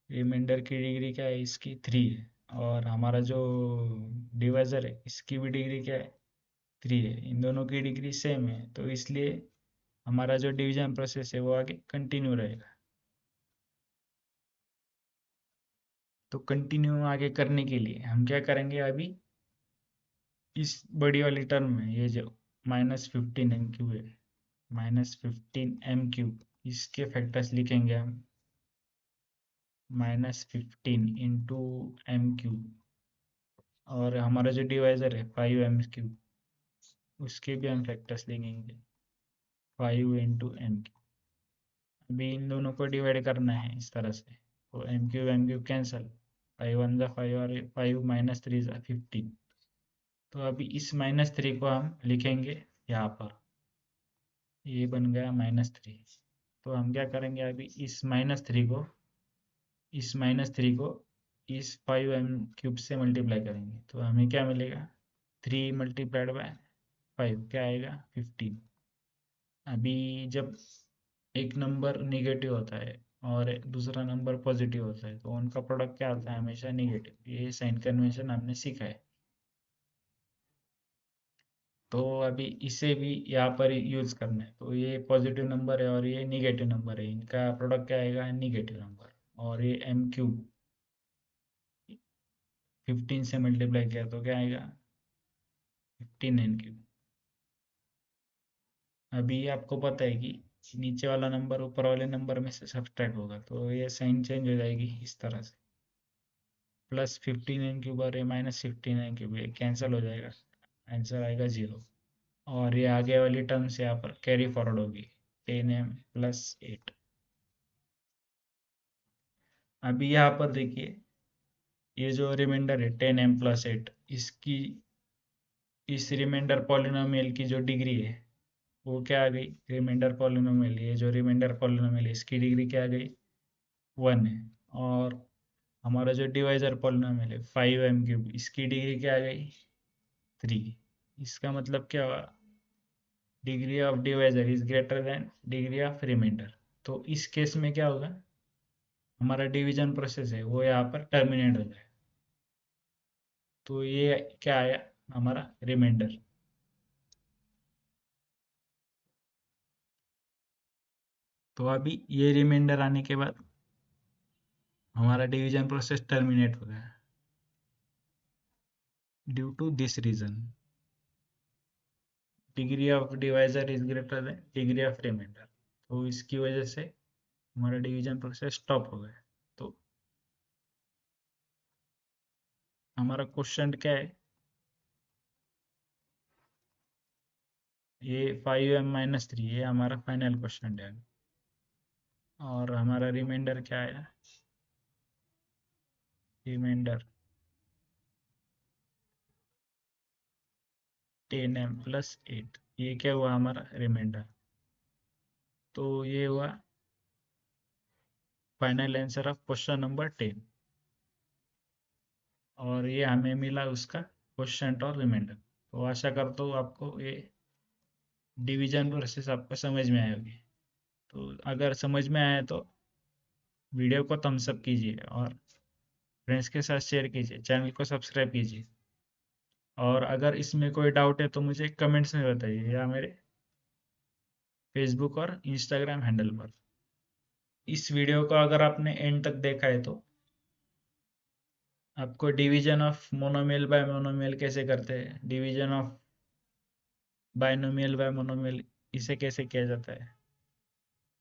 रिमाइंडर की डिग्री क्या है इसकी 3 है, और हमारा जो डिवाइजर है इसकी भी डिग्री क्या है 3 है, इन दोनों की डिग्री सेम है, तो इसलिए हमारा जो डिवीजन प्रोसेस है वो आगे कंटिन्यू रहेगा। तो कंटिन्यू आगे करने के लिए हम क्या करेंगे, अभी इस बड़ी वाली टर्म में ये जो -15m³ है, -15m³, इसके फैक्टर्स लिखेंगे हम -15 इंटू m³, और हमारा जो डिवाइजर है 5m³ उसके भी हम फैक्टर्स लिखेंगे 5 इंटू m³। अभी इन दोनों को डिवाइड करना है इस तरह से, तो m³ कैंसल, 5 1 5 और 5 - 3 15। तो अभी इस -3 को हम लिखेंगे यहाँ पर, ये बन गया -3। तो हम क्या करेंगे, अभी इस -3 को इस 5m³ से मल्टीप्लाई करेंगे तो हमें क्या मिलेगा 3 × 5 क्या आएगा 15। अभी जब एक नंबर निगेटिव होता है और दूसरा नंबर पॉजिटिव होता है तो उनका प्रोडक्ट क्या होता है हमेशा निगेटिव, ये साइन कन्वेंशन हमने सीखा है। तो अभी इसे भी यहाँ पर यूज करना है, तो ये पॉजिटिव नंबर है और ये निगेटिव नंबर है, इनका प्रोडक्ट क्या आएगा निगेटिव नंबर, और ये m³ 15 से मल्टीप्लाई किया तो क्या आएगा 15n³। अभी आपको पता है कि नीचे वाला नंबर ऊपर वाले नंबर में से सब्ट्रैक्ट होगा तो ये साइन चेंज हो जाएगी इस तरह से, +15n³ और ये -15n³ ये कैंसिल हो जाएगा, आंसर आएगा 0। और ये आगे वाली टर्म से यहाँ पर कैरी फॉरवर्ड होगी 10m+8। अभी यहाँ पर देखिए ये जो रिमाइंडर है 10m+8, इसकी इस रिमाइंडर पॉलिनोमियल की जो डिग्री है वो क्या आ गई, रिमाइंडर पॉलिनोमियल, ये जो रिमाइंडर पॉलिनोमियल है इसकी डिग्री क्या आ गई 1 है, और हमारा जो डिवाइजर पॉलिनोमियल है 5m³, इसकी डिग्री क्या आ गई 3। इसका मतलब क्या हुआ, degree of divisor is greater than degree of remainder. तो इस केस में क्या होगा, हमारा डिवीजन प्रोसेस है वो यहाँ पर टर्मिनेट हो जाए, तो ये क्या आया हमारा रिमाइंडर। तो अभी ये रिमाइंडर आने के बाद हमारा डिवीजन प्रोसेस टर्मिनेट हो गया due to this reason, degree of divisor is greater than degree of remainder, तो इसकी वजह से हमारा डिवीजन प्रोसेस स्टॉप हो गया। तो हमारा क्वेश्चन क्या है, ये 5m - 3 ये हमारा फाइनल क्वेश्चन है, और हमारा रिमाइंडर क्या है, रिमाइंडर 10m+8, ये क्या हुआ हमारा रिमाइंडर। तो ये हुआ final answer of question number 10, और ये हमें मिला उसका क्वेश्चन और रिमाइंडर। तो आशा करता हूँ आपको ये डिवीजन प्रोसेस आपको समझ में आई होगी। तो अगर समझ में आया तो वीडियो को थम्स अप कीजिए और फ्रेंड्स के साथ शेयर कीजिए, चैनल को सब्सक्राइब कीजिए, और अगर इसमें कोई डाउट है तो मुझे कमेंट्स में बताइए या मेरे फेसबुक और इंस्टाग्राम हैंडल पर। इस वीडियो को अगर आपने एंड तक देखा है तो आपको division of monomial bye monomial कैसे करते हैं, division of binomial bye monomial इसे कैसे किया जाता है,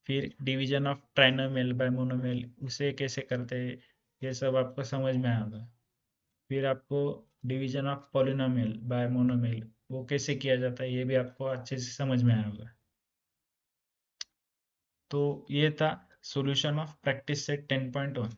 फिर division of trinomial bye monomial उसे कैसे करते हैं, ये सब आपको समझ में आएगा। फिर आपको division of polynomial bye monomial वो कैसे किया जाता है ये भी आपको अच्छे से समझ में आएगा। तो ये था सॉल्यूशन ऑफ प्रैक्टिस सेट 10.1।